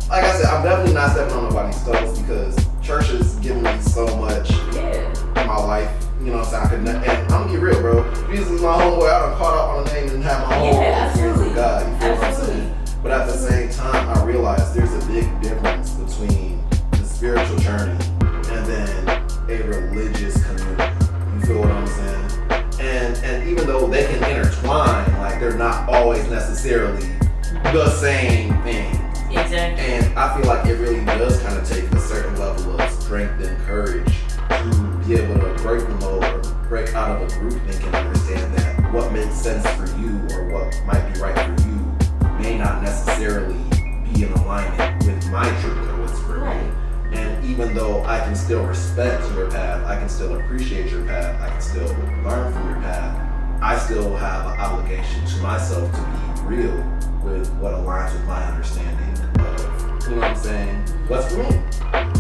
I said, I'm definitely not stepping on nobody's toes because church has given me so much in my life. You know what I'm saying? And I'm gonna be real, bro. Jesus is my homeboy. I done caught up on the name and have my own experience with God. You feel what I'm saying? But at the same time, I realized there's a big difference between the spiritual journey and then a religious community. You feel what I'm saying? And even though they can intertwine, like they're not always necessarily the same thing. Exactly. And I feel like it really does kind of take a certain level of strength and courage to be able to break the mold or break out of a group and can understand that what makes sense for you or what might be right for you may not necessarily be in alignment with my truth or what's for me. And even though I can still respect your path, I can still appreciate your path, I can still learn from your path, I still have an obligation to myself to be real with what aligns with my understanding of, you know what I'm saying, what's for me.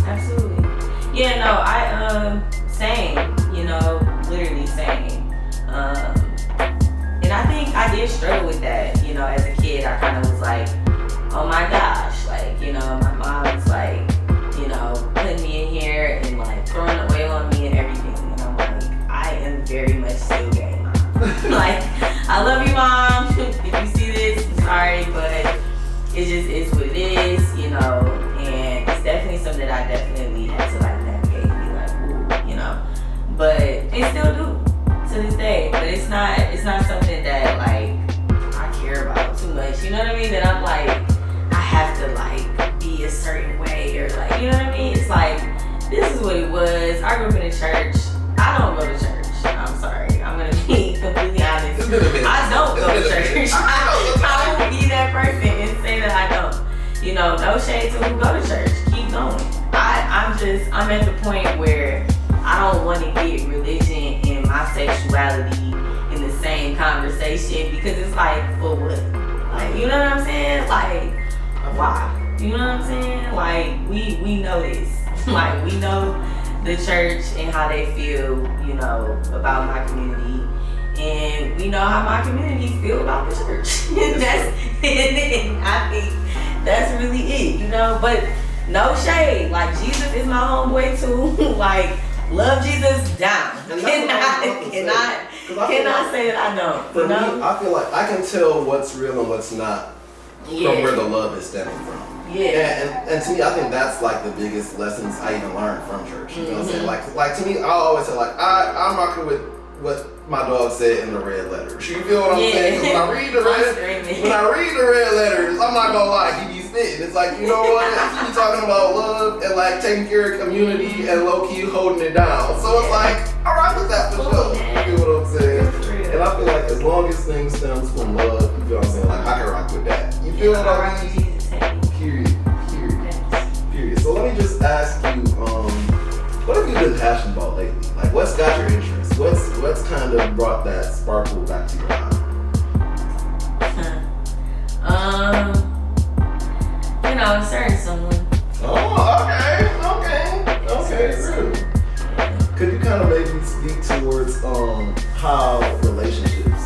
Absolutely. Yeah, no, same, literally same. And I think I did struggle with that, as a kid. I kind of was like, oh my gosh, like, my mom was like, putting me in here and like throwing away on me and everything. And I'm like, I am very much still gay. Like, I love you, Mom. If you see this, I'm sorry, but it just is what it is, and it's definitely something that I definitely had to like navigate and be like, ooh, but they still do to this day. But it's not something that like I care about too much. You know what I mean? That I'm like, I have to like be a certain way or like, you know what I mean? It's like, this is what it was. I grew up in a church. I don't go to church. I'm sorry. I'm gonna be completely honest. I don't go to church. I will be that person and say that I don't. No shade to who go to church. Keep going. I'm at the point where I don't want to get religion and my sexuality in the same conversation because it's like, for what? Like, you know what I'm saying? Like, why? You know what I'm saying? Like, we know this. Like, we know the church and how they feel, about my community. And we know how my community feel about the church. And I think that's really it, But no shade. Like, Jesus is my homeboy too. Like, love Jesus down. Cannot say that I don't. For me, I feel like I can tell what's real and what's not from where the love is stemming from. Yeah. And to me, I think that's like the biggest lessons I even learned from church. You know what I'm saying? Like to me, I always say like I'm rocking with what my dog said in the red letters. You feel what I'm saying? 'Cause when I read the red letters, I'm not gonna lie, he be spitting. It's like, you know what? He be talking about love and like taking care of community and low key holding it down. So it's like, I rock with that for sure. You feel what I'm saying? And I feel like as long as things stems from love, you feel what I'm saying? Like I can rock with that. You feel what I mean? Period. So let me just ask you, what have you been passionate about lately? Like, what's got your interest? What's kind of brought that sparkle back to your eye? Certain someone. Oh, okay, true. Could you kind of maybe speak towards how relationships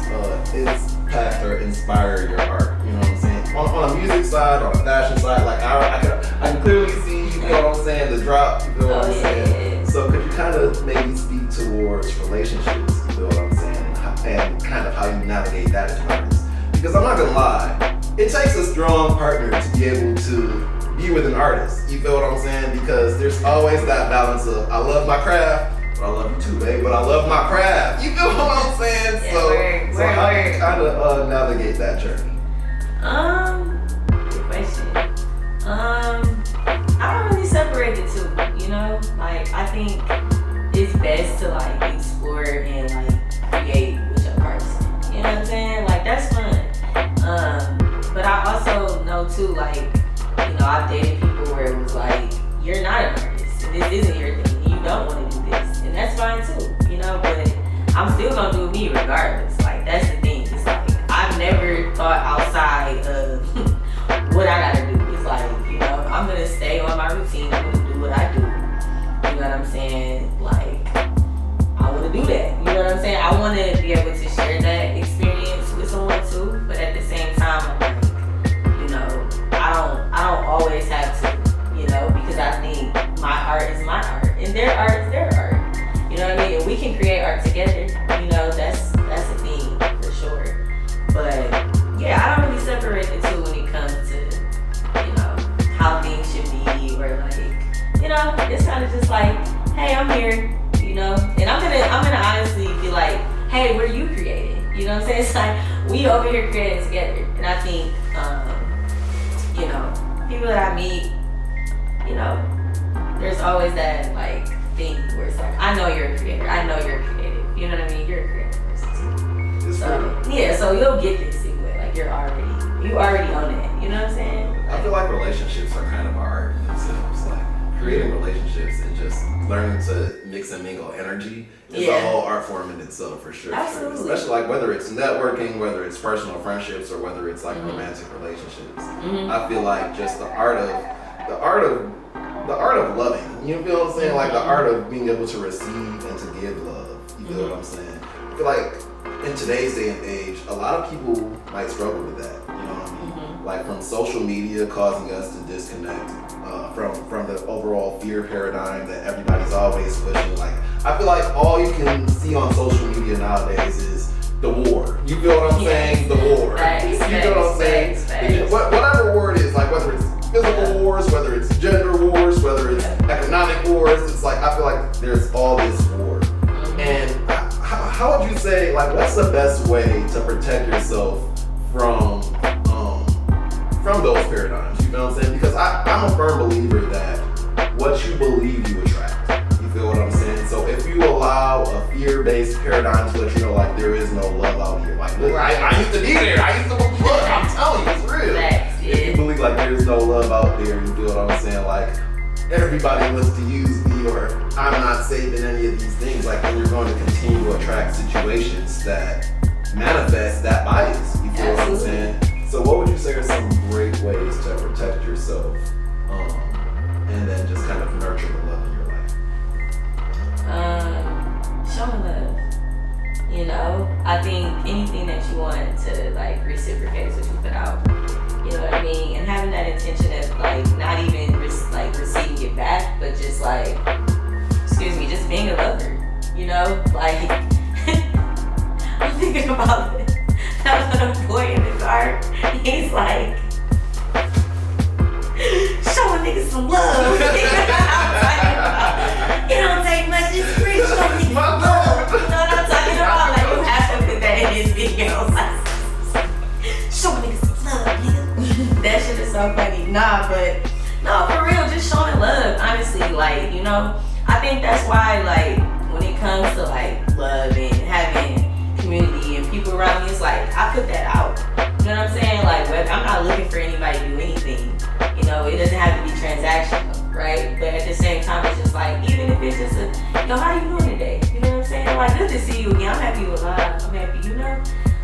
impact or inspire your art? You know what I'm saying? On a music side, on a fashion side, like I can clearly see, you know what I'm saying, the drop, you know what I'm saying? Yeah. So could you kind of maybe speak towards relationships, you know what I'm saying, and kind of how you navigate that as an artist? Because I'm not gonna lie, it takes a strong partner to be able to be with an artist, you feel what I'm saying? Because there's always that balance of, I love my craft, but I love you too, babe, but I love my craft. You feel what I'm saying? Yeah, So how do you kind of navigate that journey? Good question. I don't really separate the two, Like, I think it's best to like explore and like create with your person. You know what I'm saying? Like, that's fun. But I also know too, like, I've dated people where it was like, you're not an artist, and this isn't your thing, and you don't want to do this, and that's fine too, but I'm still gonna do me regardless. Like, that's the thing. It's like, I've never thought outside of what I gotta do. It's like, I'm gonna stay on my routine, I'm gonna do what I do. You know what I'm saying? Like, I wanna do that. You know what I'm saying? I wanna be able to share that experience with someone too, but at the same time, I'm like, I don't always have to, because I think my art is my art and their art is their art. You know what I mean? And we can create art together. That's a thing for sure. But yeah, I don't really separate the two when it comes to, how things should be, or like, it's kind of just like, hey, I'm here, and I'm gonna honestly be like, hey, what are you creating? You know what I'm saying? It's like, we over here creating together. And I think, people that I meet, there's always that like thing where it's like, I know you're a creator, I know you're creative. You know what I mean? You're a creative person too. So you'll get this anyway. Like, you're already You already own it. You know what I'm saying? I feel like relationships are kind of art in themselves. Like creating relationships and just learning to mix and mingle energy is a whole art form in itself for sure. Absolutely. Especially like whether it's networking, whether it's personal friendships, or whether it's like romantic relationships. I feel like just the art of loving. You feel what I'm saying? Like the art of being able to receive and to give love. You feel what I'm saying? I feel like in today's day and age, a lot of people might struggle with that. You know what I mean? Like from social media causing us to disconnect from the overall fear paradigm that everybody's always pushing. Like I feel like all you can see on social media nowadays is the war. You feel what I'm saying? The war. You feel what I'm saying? Whatever war it is, like whether it's physical wars, whether it's gender wars, whether it's economic wars, it's like I feel like there's all this war. And how would you say, like, what's the best way to protect yourself from those paradigms? You know what I'm saying? Because I'm a firm believer that what you believe you attract. You feel what I'm saying? So if you allow a fear-based paradigm to let you know, like, there is no love out here. Like, look, I used to be there. I used to look. I'm telling you, it's real. If you believe like there's no love out there, you feel what I'm saying? Like everybody wants to use me, or I'm not safe in any of these things. Like then you're going to continue to attract situations that manifest that bias. You feel what I'm saying? So what would you say are some great ways to protect yourself, and then just kind of nurture the love in your life? Showing love. You know, I think anything that you want to like reciprocate is what you put out. You know what I mean? And having that intention of like not even receiving it back, but just like, just being a lover. You know, like I'm thinking about it. That little boy in the car. He's like, show a nigga some love. It don't take much, it's free. Show a nigga some love. You know what I'm talking about? Like you have to put that in his video. Like, show a nigga some love, nigga. That shit is so funny. Nah, but no, for real, just showing love. Honestly, like, you know, I think that's why, like, when it comes to like love and having community and people around me, it's like I put that out. You know what I'm saying? Like, I'm not looking for anybody to do anything. You know, it doesn't have to be transactional, right? But at the same time, it's just like, even if it's just yo, how you doing today? You know what I'm saying? Like, good to see you again. I'm happy you're alive. I'm happy, you know?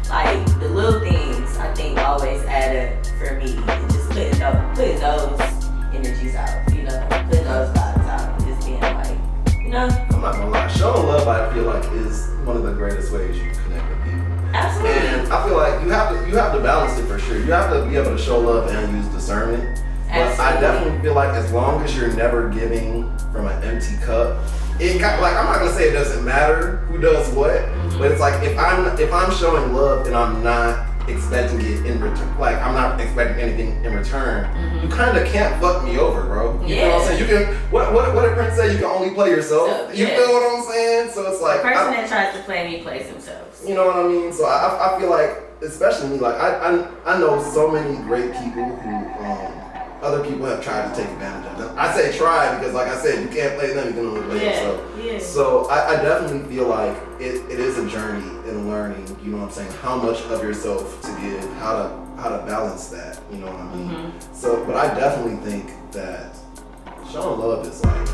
Like, the little things, I think, always add up for me. And just putting those energies out, you know? Putting those vibes out. And just being like, you know? I'm not gonna lie. Showing love, I feel like, is one of the greatest ways you can connect with people. Absolutely. And I feel like you have to balance it for sure. You have to be able to show love and use discernment. But I definitely feel like as long as you're never giving from an empty cup, it got like, I'm not gonna say it doesn't matter who does what, but it's like if I'm showing love and I'm not expecting it in return, like I'm not expecting anything in return, you kind of can't fuck me over, bro. You know what I'm saying? You can what did Prince say? You can only play yourself. So, you feel what I'm saying? So it's like the person that tries to play me plays themselves. You know what I mean? So I feel like, especially me, like I know so many great people who other people have tried to take advantage of them. I say try because, like I said, you can't play them, you can only play yourself. So I definitely feel like it is a journey in learning, you know what I'm saying, how much of yourself to give, how to balance that, you know what I mean? So, but I definitely think that showing love is like,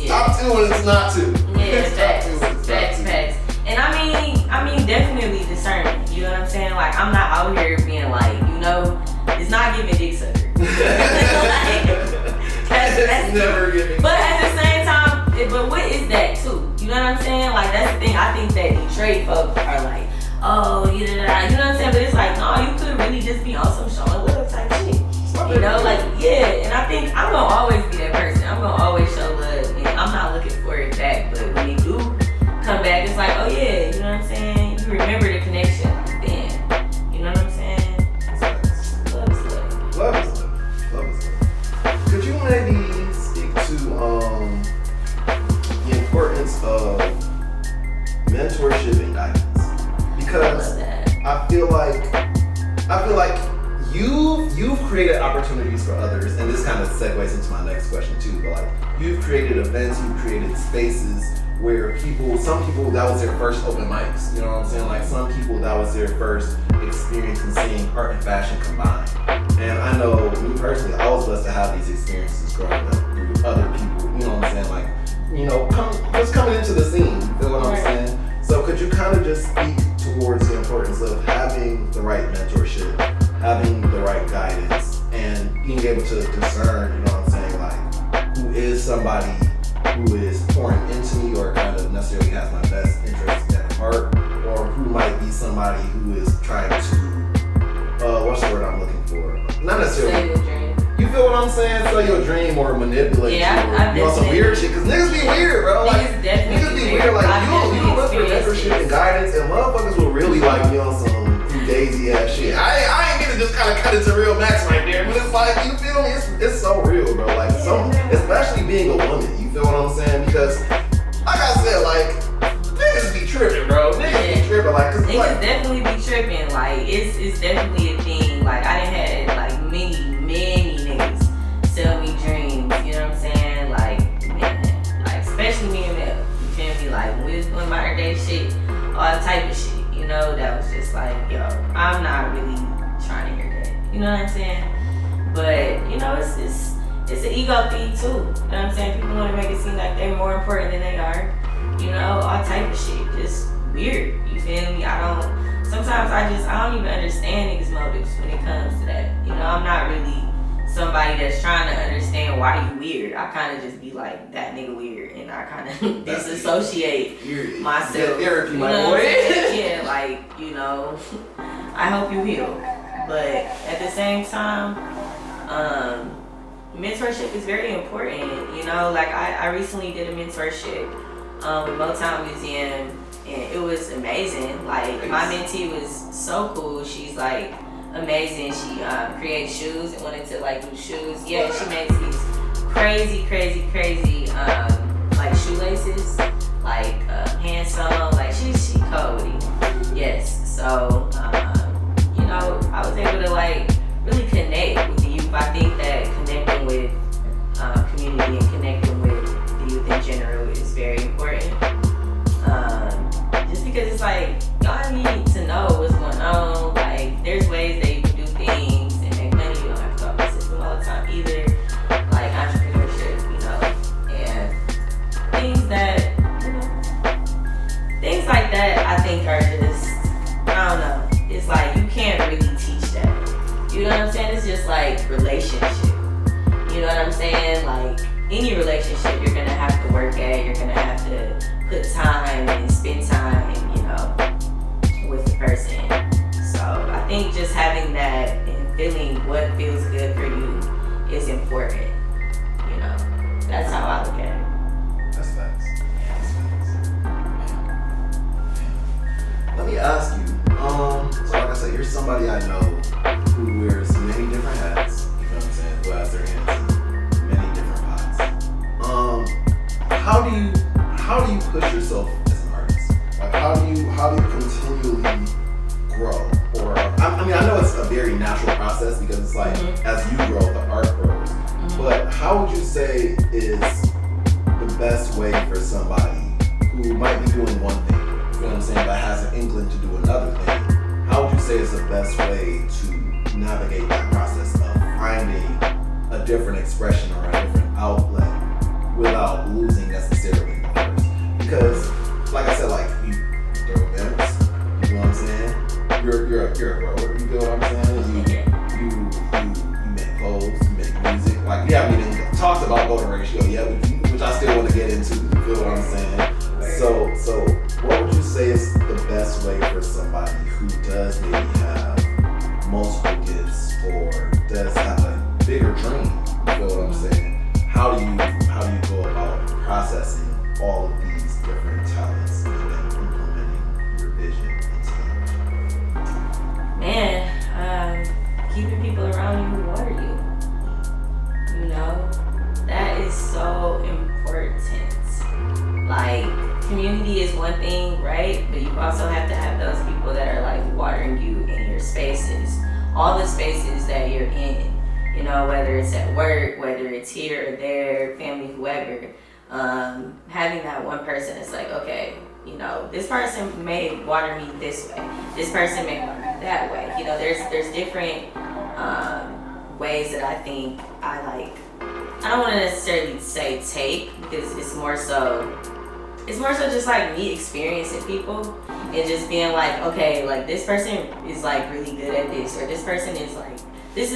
top two when it's not two. Facts. And I mean, definitely discerning, you know what I'm saying? Like, I'm not out here being like, you know, it's not giving dick sucker. That's never giving. But at the same time, but what is that too? You know what I'm saying? Like, that's the thing. I think that Detroit folks are like, oh, you know what I'm saying? But it's like, no, you could really just be on some showing love type shit. You know, like, and I think I'm gonna always be that person. I'm gonna always show love, and I'm not looking for it back. But when you do come back, it's like, oh yeah, you know what I'm saying? You remember the connection then. You know what I'm saying? Love is love. Love is love. Could you maybe speak to the importance of mentorship and guidance? Because I feel like you've created opportunities for others, and this kind of segues into my next question too. But like, you've created events, you've created spaces where some people that was their first open mics, you know what I'm saying? Like some people that was their first experience in seeing art and fashion combined. And I know me personally, I was blessed to have these experiences growing up through other people, you know what I'm saying? Like, you know, just coming into the scene, you feel what I'm saying? So could you kind of just speak towards the importance of having the right mentorship, having the right guidance, and being able to discern, you know what I'm saying, like who is somebody who is pouring into me or kind of necessarily has my best interest at heart, or who might be somebody who is trying to, what's the word I'm looking for? Not necessarily. Sell your dream. You feel what I'm saying? Sell your dream or manipulate you or you know, some weird shit. Cause niggas be weird, bro. Like, niggas be weird. Like, you look for mentorship and guidance and motherfuckers will really like, you know, some fugazi ass shit. I ain't gonna just kind of cut it to real max right there, but it's like, you feel me? It's so real, bro. Like, especially being a woman, you feel what I'm saying? Because, like I said, like, niggas be tripping, bro. Niggas be tripping. Like, cause niggas like, definitely be tripping. Like, it's definitely a thing. Like, I done had, like, many niggas sell me dreams, you know what I'm saying? Like, man, like, especially me and Mel, you feel me? Like, when we was doing modern day shit, all type of shit, you know, that was just like, yo, I'm not really trying to hear that, you know what I'm saying? But, you know, it's an ego thing too, you know what I'm saying? People want to make it seem like they're more important than they are, you know, all type of shit, just weird, you feel me? Sometimes I don't even understand niggas' motives when it comes to that. You know, I'm not really somebody that's trying to understand why you weird. I kind of just be like, that nigga weird, and I kind of disassociate myself. Therapy, my know boy. Yeah, like, you know, I hope you heal. But at the same time, mentorship is very important. You know, like I recently did a mentorship with Motown Museum. And it was amazing. Like, my mentee was so cool. She's like amazing. She creates shoes and wanted to like do shoes. Yeah, she makes these crazy like shoelaces, like hand sewn. Like she cold with it. Yes. So you know, I was able to like really connect with the youth. I think that connecting with community and connecting with the youth in general is very important. Just because it's like, y'all need to know what's going on. Like, there's ways that you can do things and make money. You don't have to go up the system all the time either. Like entrepreneurship, you know, and things that, you know, things like that I think are just, I don't know. It's like, you can't really teach that. You know what I'm saying? It's just like relationship. You know what I'm saying? Like, any relationship you're gonna have to work at, you're gonna have to put time and spend time, you know, with the person. So I think just having that and feeling what feels good for you is important. You know, that's how I look at it. That's facts. Let me ask you, so like I said, you're somebody I know who wears many different hats, you know what I'm saying, who has their hands in many different pots. How do you push yourself as an artist? Like how do you continually grow? Or I mean I know it's a very natural process because it's like as you grow, the art grows. But how would you say is the best way for somebody who might be doing one thing, you know what I'm saying, but has an inkling to do another thing? How would you say is the best way to navigate that process of finding a different expression or a different outlet without losing necessarily the first? Because, like I said, like you throw events, you know what I'm saying? You're a grower, you feel what I'm saying? You make clothes, you make music. Like we haven't even talked about voting ratio yet, which I still want to get into. You feel what I'm saying? So what would you say is the best way for somebody who does maybe have multiple gifts or does have a bigger dream? You feel what I'm saying? How do you go about processing all of these different talents and then implementing your vision into them? Man, keeping people around you who water you. You know, that is so important. Like, community is one thing, right? But you also have to have those people that are like watering you in your spaces, all the spaces that you're in. You know, whether it's at work, whether it's here or there, family, whoever. having that one person that's like, okay, you know, this person may water me this way, this person may water me that way. You know, there's different ways that I think I like. I don't want to necessarily say take, because it's more so just like me experiencing people and just being like, okay, like this person is like really good at this, or this person is like, this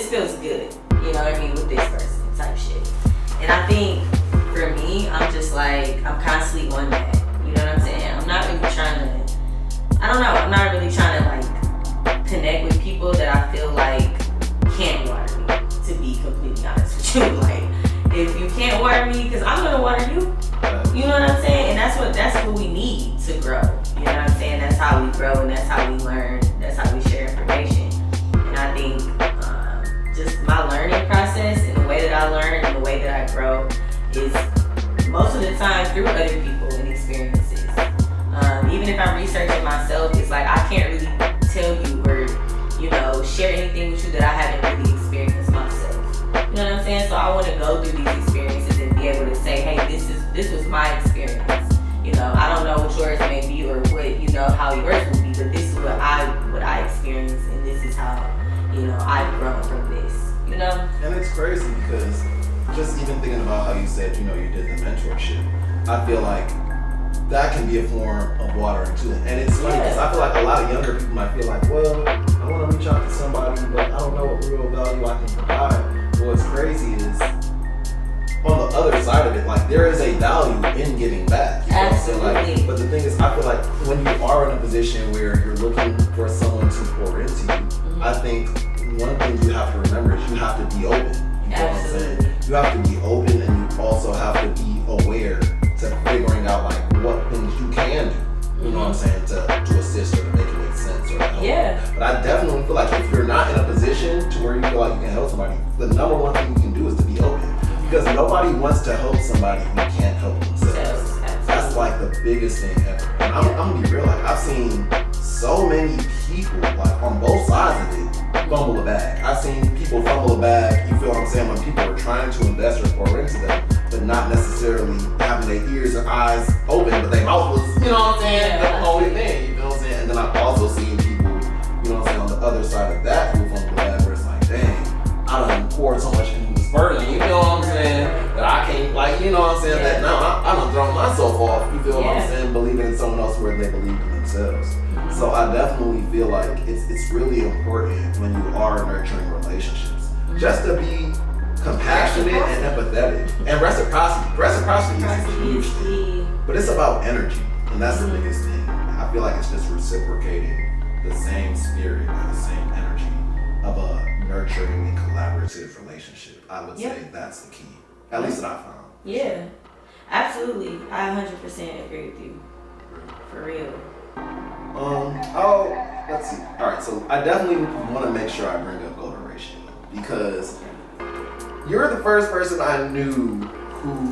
feels good, you know what I mean, with this person type shit. And I think for me, I'm just like, I'm constantly on that, you know what I'm saying? I'm not really trying to like connect with people that I feel like can't water me, to be completely honest with you. Like, if you can't water me, because I'm gonna water you. You know what I'm saying? And that's what we need to grow. You know what I'm saying? That's how we grow, and that's how we learn. That's how we share information. And I think just my learning process and the way that I learn and the way that I grow is most of the time through other people and experiences. Even if I'm researching myself, it's like I can't really tell you or, you know, share anything with you that I haven't really experienced myself. You know what I'm saying? So I want to go through these experiences and be able to say, hey, this was my experience. You know, I don't know what yours may be or what, you know, how yours will be, but this is what I experienced, and this is how, you know, I've grown from this. You know? And it's crazy because just even thinking about how you said, you know, you did the mentorship, I feel like that can be a form of watering too. And it's funny because I feel like a lot of younger people might feel like, well, I want to reach out to somebody, but I don't know what real value I can provide. But what's crazy is, on the other side of it, like, there is a value in giving back. You know what I'm saying? Like, but the thing is, I feel like when you are in a position where you're looking for someone to pour into you, I think one thing you have to remember is you have to be open. You know what I'm saying? You have to be open, and you also have to be aware to figuring out like what things you can do. You know what I'm saying? To assist or to make it make sense or help. Yeah. But I definitely feel like if you're not in a position to where you feel like you can help somebody, the number one thing you can do is to be open. Because nobody wants to help somebody who can't help themselves. That's like the biggest thing ever. And I'm gonna be real, like I've seen so many people, like on both sides of it, fumble a bag. I've seen people fumble a bag, you feel what I'm saying, when people are trying to invest or pour into them, but not necessarily having their ears and eyes open, but their mouth was, you know what I'm saying, the only thing, you know what I'm saying? And then I've also seen people, you know what I'm saying, on the other side of that who fumble a bag, where it's like, dang, I done poured so much into this person, you know what I'm saying, that I can't, like, you know what I'm saying, that now I done thrown myself off, you feel what I'm saying, believing in someone else where they believe in themselves. So I definitely feel like it's really important when you are nurturing relationships, just to be compassionate and empathetic, and reciprocity. Reciprocity is a huge thing, but it's about energy, and that's the biggest thing. I feel like it's just reciprocating the same spirit or the same energy of a nurturing and collaborative relationship. I would say that's the key, at least that I found. Yeah, absolutely. I 100% agree with you. For real. Let's see. All right, so I definitely want to make sure I bring up golden ratio, because you're the first person I knew who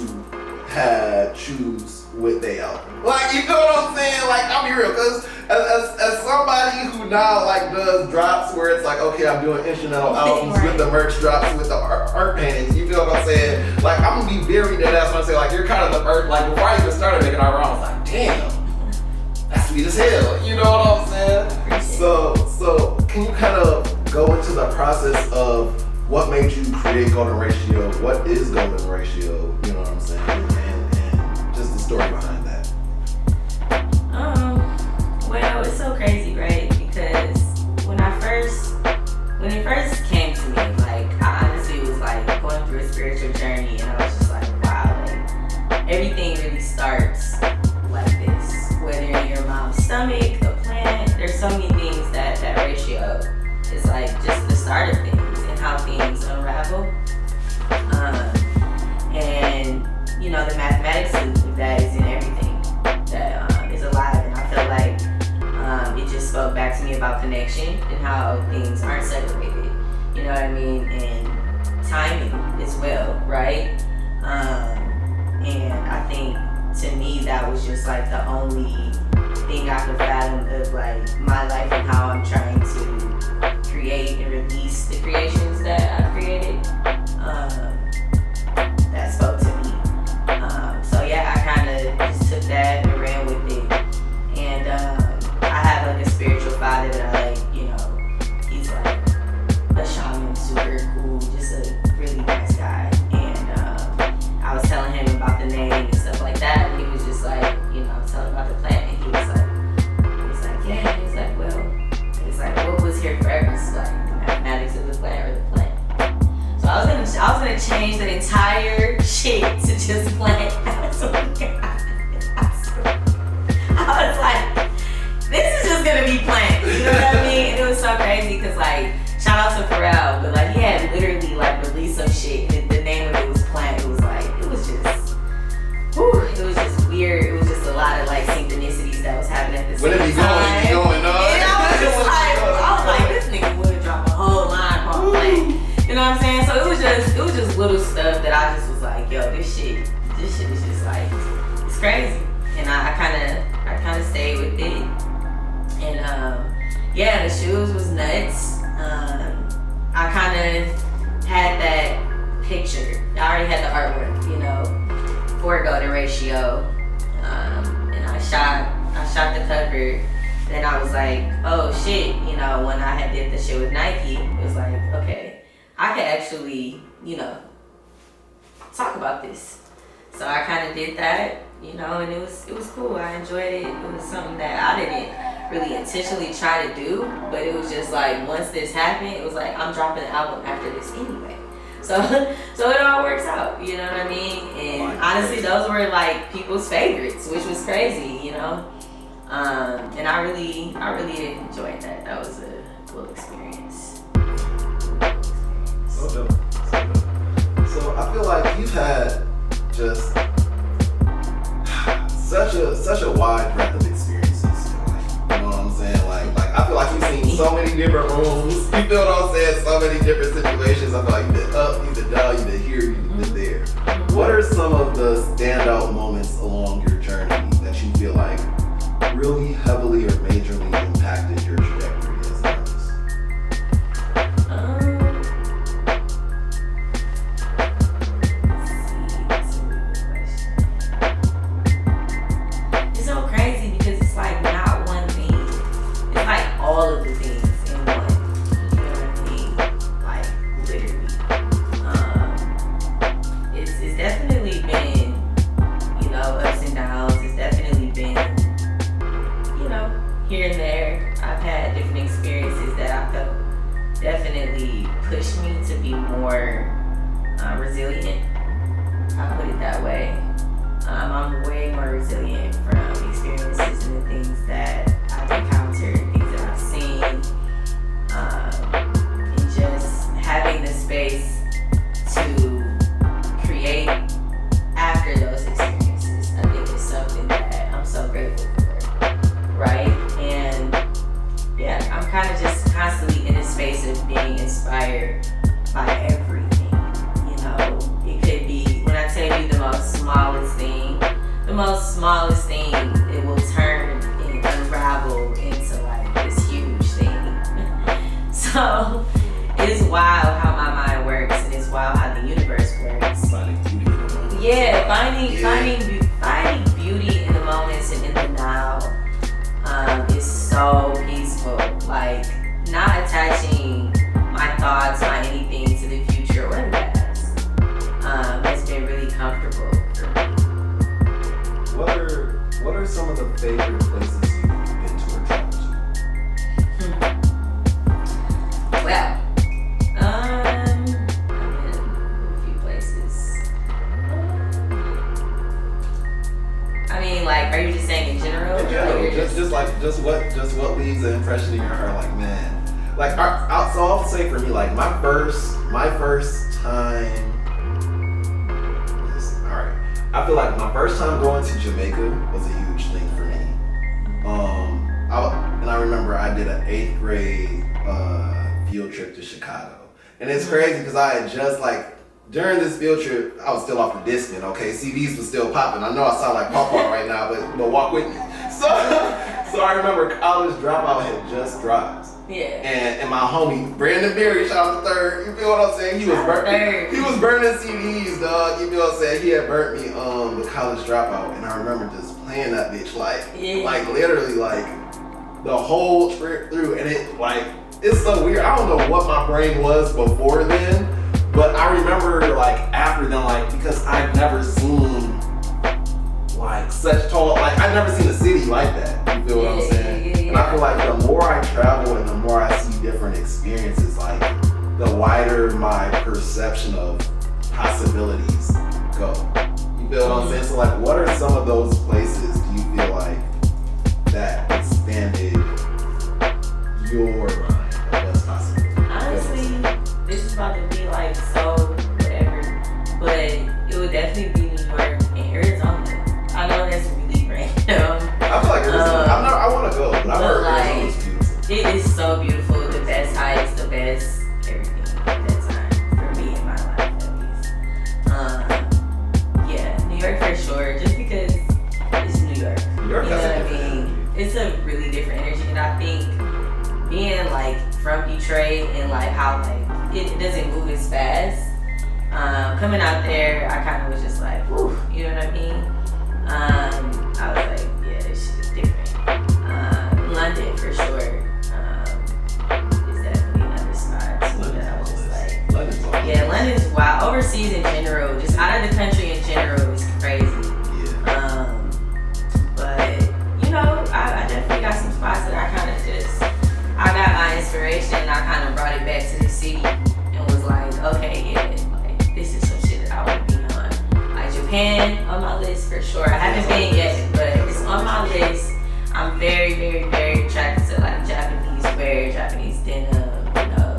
had shoes with their album. Like, you know what I'm saying? Like, I'll be real, because as somebody who now, like, does drops where it's like, okay, I'm doing instrumental albums with the merch drops, with the art paintings, you feel what I'm saying? Like, I'm going to be very dead ass when I say, like, you're kind of the first, like, before I even started making art, I was like, damn, that's sweet as hell, you know what I'm saying? So can you kind of go into the process of what made you create Golden Ratio? What is Golden Ratio? You know what I'm saying? And just the story behind that. Well, it's so crazy, right? Because when it first came to me, like, I honestly was like going through a spiritual journey, and I was just like, wow, like everything really starts like this. Whether in your mom's stomach, a plant, there's so many things that ratio is like just the start of things and how things unravel. And you know, the mathematics of that is in everything that is alive, and I feel like it just spoke back to me about connection and how things aren't separated. You know what I mean? And timing as well, right? And I think to me that was just like the only thing I could fathom of like my life and how I'm trying to create and release the creations that I created. That spoke to me. crazy because like shout out to Pharrell, but like he had literally like released some shit and the name of it was Plant. It was like it was just weird. It was just a lot of like synchronicities that was happening at the same time. When it be going on. And I was like, this nigga would drop a whole line on Plant. You know what I'm saying? So it was just little stuff that I just was like, yo, this shit is just like it's crazy. And I kind of stayed with it. And yeah, the shoes was nuts. I kind of had that picture. I already had the artwork, you know, for Golden Ratio. And I shot the cover. Then I was like, oh shit, you know, when I had did the shit with Nike, it was like, okay, I could actually, you know, talk about this. So I kind of did that, you know, and it was cool. I enjoyed it. It was something that I didn't really intentionally try to do, but it was just like once this happened, it was like I'm dropping an album after this anyway. So it all works out, you know what I mean? And honestly, those were like people's favorites, which was crazy, you know. And I really enjoyed that. That was a cool experience. So dope. So I feel like you've had just such a wide breadth of experiences. You know what I'm saying? Like I feel like you've seen so many different rooms. You feel what I'm saying? So many different situations. I feel like you've been up, you've been down, you've been here, you've been there. What are some of the standout moments along your journey that you feel like really heavily or majorly impacted your trajectory as an artist? It's so crazy because it's like not one thing. It's like all of the things in one. You know what I mean? Like literally. It's definitely been, you know, ups and downs. It's definitely been, you know, here and there. I've had different experiences that I felt definitely pushed me to be more resilient. I'll put it that way. I'm way more resilient from experiences and the things that I've encountered, things that I've seen, and just having the space to create after those experiences. I think is something that I'm so grateful for, right? And yeah, I'm kind of just constantly in a space of being inspired by everything. You know, it could be, when I tell you the most smallest thing, it will turn and unravel into like this huge thing. So it's wild how my mind works, and it's wild how the universe works. Finding beauty in the moments. Yeah, finding beauty in the moments and in the now is so peaceful. Like not attaching my thoughts, my anything to the future or the past has been really comfortable for me. What are some of the favorite places you've been to or traveled to? Well, I've been a few places. I mean, like, are you just saying in general? In general, just what leaves an impression in your heart, like man, like so I'll say for me, like my first time. I feel like my first time going to Jamaica was a huge thing for me. I remember I did an 8th grade field trip to Chicago. And it's crazy because I had just like, during this field trip, I was still off the Discman, okay? CDs was still popping. I know I sound like Papa right now, but walk with me. So I remember College Dropout had just dropped. Yeah. And my homie Brandon Berry, shout out to Third, you feel what I'm saying? He was burning CDs, dog. You feel what I'm saying? He had burnt me the College Dropout, and I remember just playing that bitch like literally like the whole trip through, and it's so weird. I don't know what my brain was before then, but I remember like after then, like because I've never seen like such tall, like I've never seen a city like that. You feel what I'm saying? And I feel like the more I travel and the more I see different experiences, like the wider my perception of possibilities go. You feel what I'm saying? So like, what are some of those places do you feel like that expanded your mind? so beautiful. The best heights, the best everything at that time for me in my life at least. Yeah, New York for sure. Just because it's New York. New York You know has a what I different mean? energy. It's a really different energy, and I think being like from Detroit and like how like it doesn't move as fast. Coming out there, I kind of was just like, whew, you know what I mean? I was like, yeah, this shit is different. London for sure. Is definitely another spot too that I was just like, London's all yeah, London's wild. Overseas in general, just out of the country in general is crazy. Yeah. But you know, I definitely got some spots that I kind of just, I got my inspiration and I kind of brought it back to the city and was like, okay, yeah, like this is some shit that I want to be on. Like Japan on my list for sure. I haven't been yet, but it's on my list. I'm very, very, very attracted to like Japanese wear, Japanese denim, you know.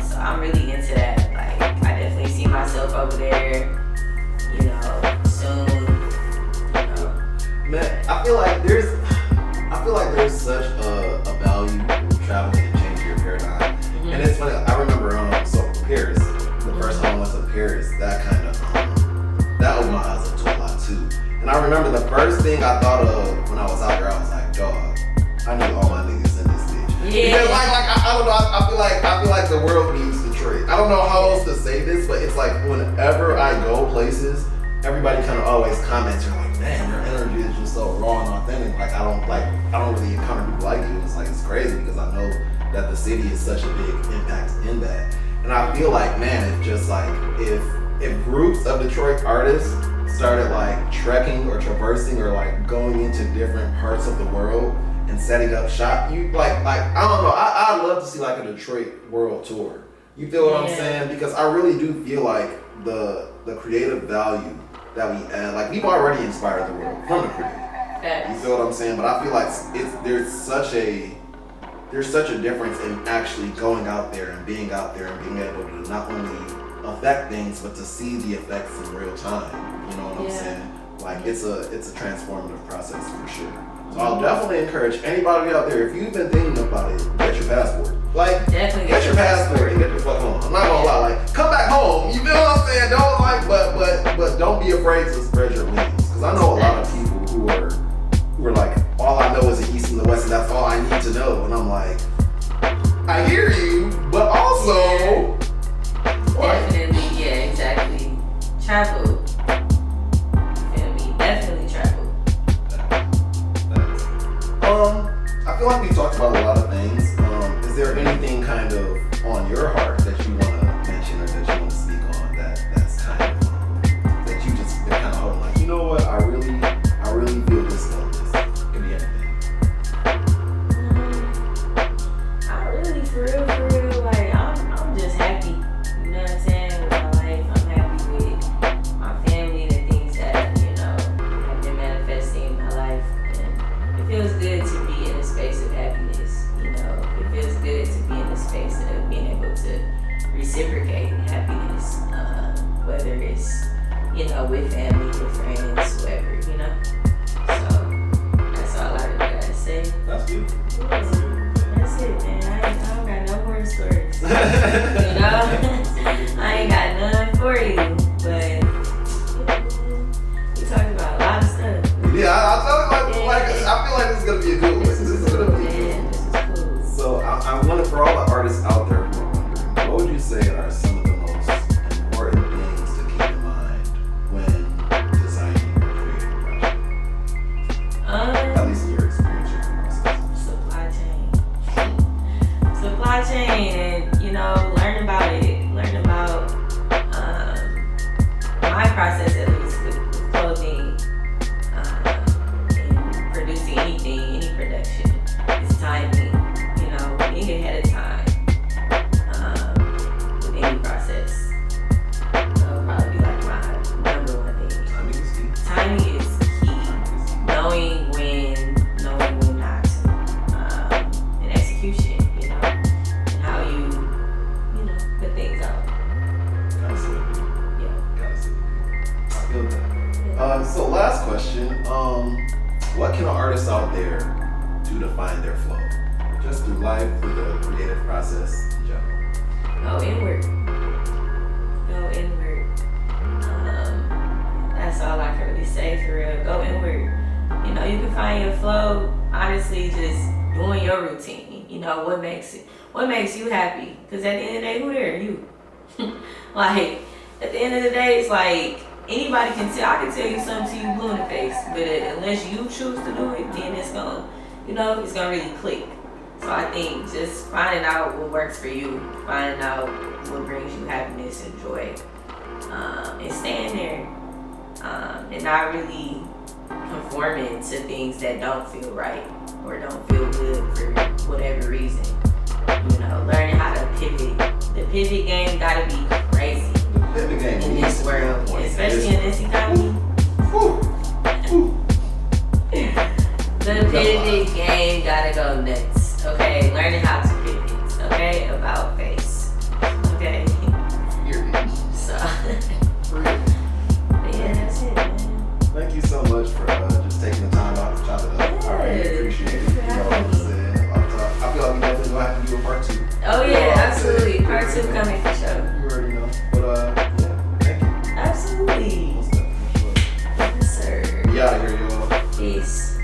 So I'm really into that. Like I definitely see myself over there, you know, soon. You know. Man, I feel like there's such a value in traveling and changing your paradigm. And it's funny, I remember so Paris, the first time I went to Paris, that kind of that opened my eyes up to a lot too. And I remember the first thing I thought of when I was out there, I was like, dog, I need all my niggas in this bitch. Yeah. Because I don't know, I feel like the world needs Detroit. I don't know how else to say this, but it's like whenever I go places, everybody kind of always comments, you're like, man, your energy is just so raw and authentic. Like I don't really encounter people like you. It's like it's crazy because I know that the city is such a big impact in that. And I feel like, man, it's just like if groups of Detroit artists started like trekking or traversing or like going into different parts of the world and setting up shop, you like I don't know, I'd love to see like a Detroit world tour. You feel what I'm saying? Because I really do feel like the creative value that we add, like we've already inspired the world from the creative. You feel what I'm saying? But I feel like there's such a difference in actually going out there and being out there and being able to not only affect things but to see the effects in real time. You know what I'm saying? Like it's a transformative process for sure. So I'll definitely encourage anybody out there, if you've been thinking about it, get your passport. Like Definitely get your passport and get the fuck home. I'm not gonna lie, like come back home. You feel what I'm saying? Don't like, but don't be afraid to spread your wings. Because I know a lot of people who are like, all I know is the East and the West, and that's all I need to know. And I'm like, I hear you, but also definitely, yeah, exactly. Travel. You feel me? Definitely travel. I feel like we talked about a lot of things. Is there anything kind of on your heart that you want to mention or that you want to speak on that's kind of that you just been kind of holding, like, you know what, I really feel this about this. Could be anything. I really, for real, like I'm just happy. You know what I'm saying? With my life, I'm happy with my family, the things that have been manifesting in my life, and it feels good to be in a space of happiness. It feels good to be in a space of being able to reciprocate happiness, whether it's with family, with friends, whoever. So that's all I really gotta say. That's beautiful. That's it, man. I don't got no more stories. I ain't got none for you, but we talked about a lot of stuff. Yeah, I feel like this is gonna be a good one. This is gonna be a good one. This is cool. So I wonder, for all the artists out there who are wondering, what would you say are some of the most important things to keep in mind when designing your creative project? At least in your experience, your process. Supply chain, and learn about it. Learn about my process, at least with clothing and producing anything, any production. It's timing. Being ahead of time with any process. That'll probably be like my number one thing. Timing is key. Knowing when not. And execution, and how you put things out. Gotta see it. Yeah. Gotta see it. I feel that. So last question. What can an artist out there do to find their flow? just through life, through the creative process in general? Go inward. Go inward. That's all I can really say for real. Go inward. You know, you can find your flow, honestly, just doing your routine. You know, what makes you happy? Because at the end of the day, who there? You. Like, at the end of the day, it's like, anybody can tell, I can tell you something to you blue in the face, but unless you choose to do it, then it's gonna, you know, it's gonna really click. So I think just finding out what works for you, finding out what brings you happiness and joy, and staying there, and not really conforming to things that don't feel right or don't feel good for whatever reason. You know, learning how to pivot. The pivot game gotta be crazy. The pivot game In this world, especially in this economy. The pivot game gotta go nuts. Okay, learning how to pivot. Okay, about face. Okay. So, but yeah, that's it, man. Thank you so much for just taking the time out to chop it up. I really appreciate it. You know, like I said, I feel like we definitely gonna have to do a part 2. Oh yeah, absolutely. Part 2 coming for sure. You already know. But yeah, thank you. Absolutely. Most definitely. Yes, sir. We out of here, y'all. Peace.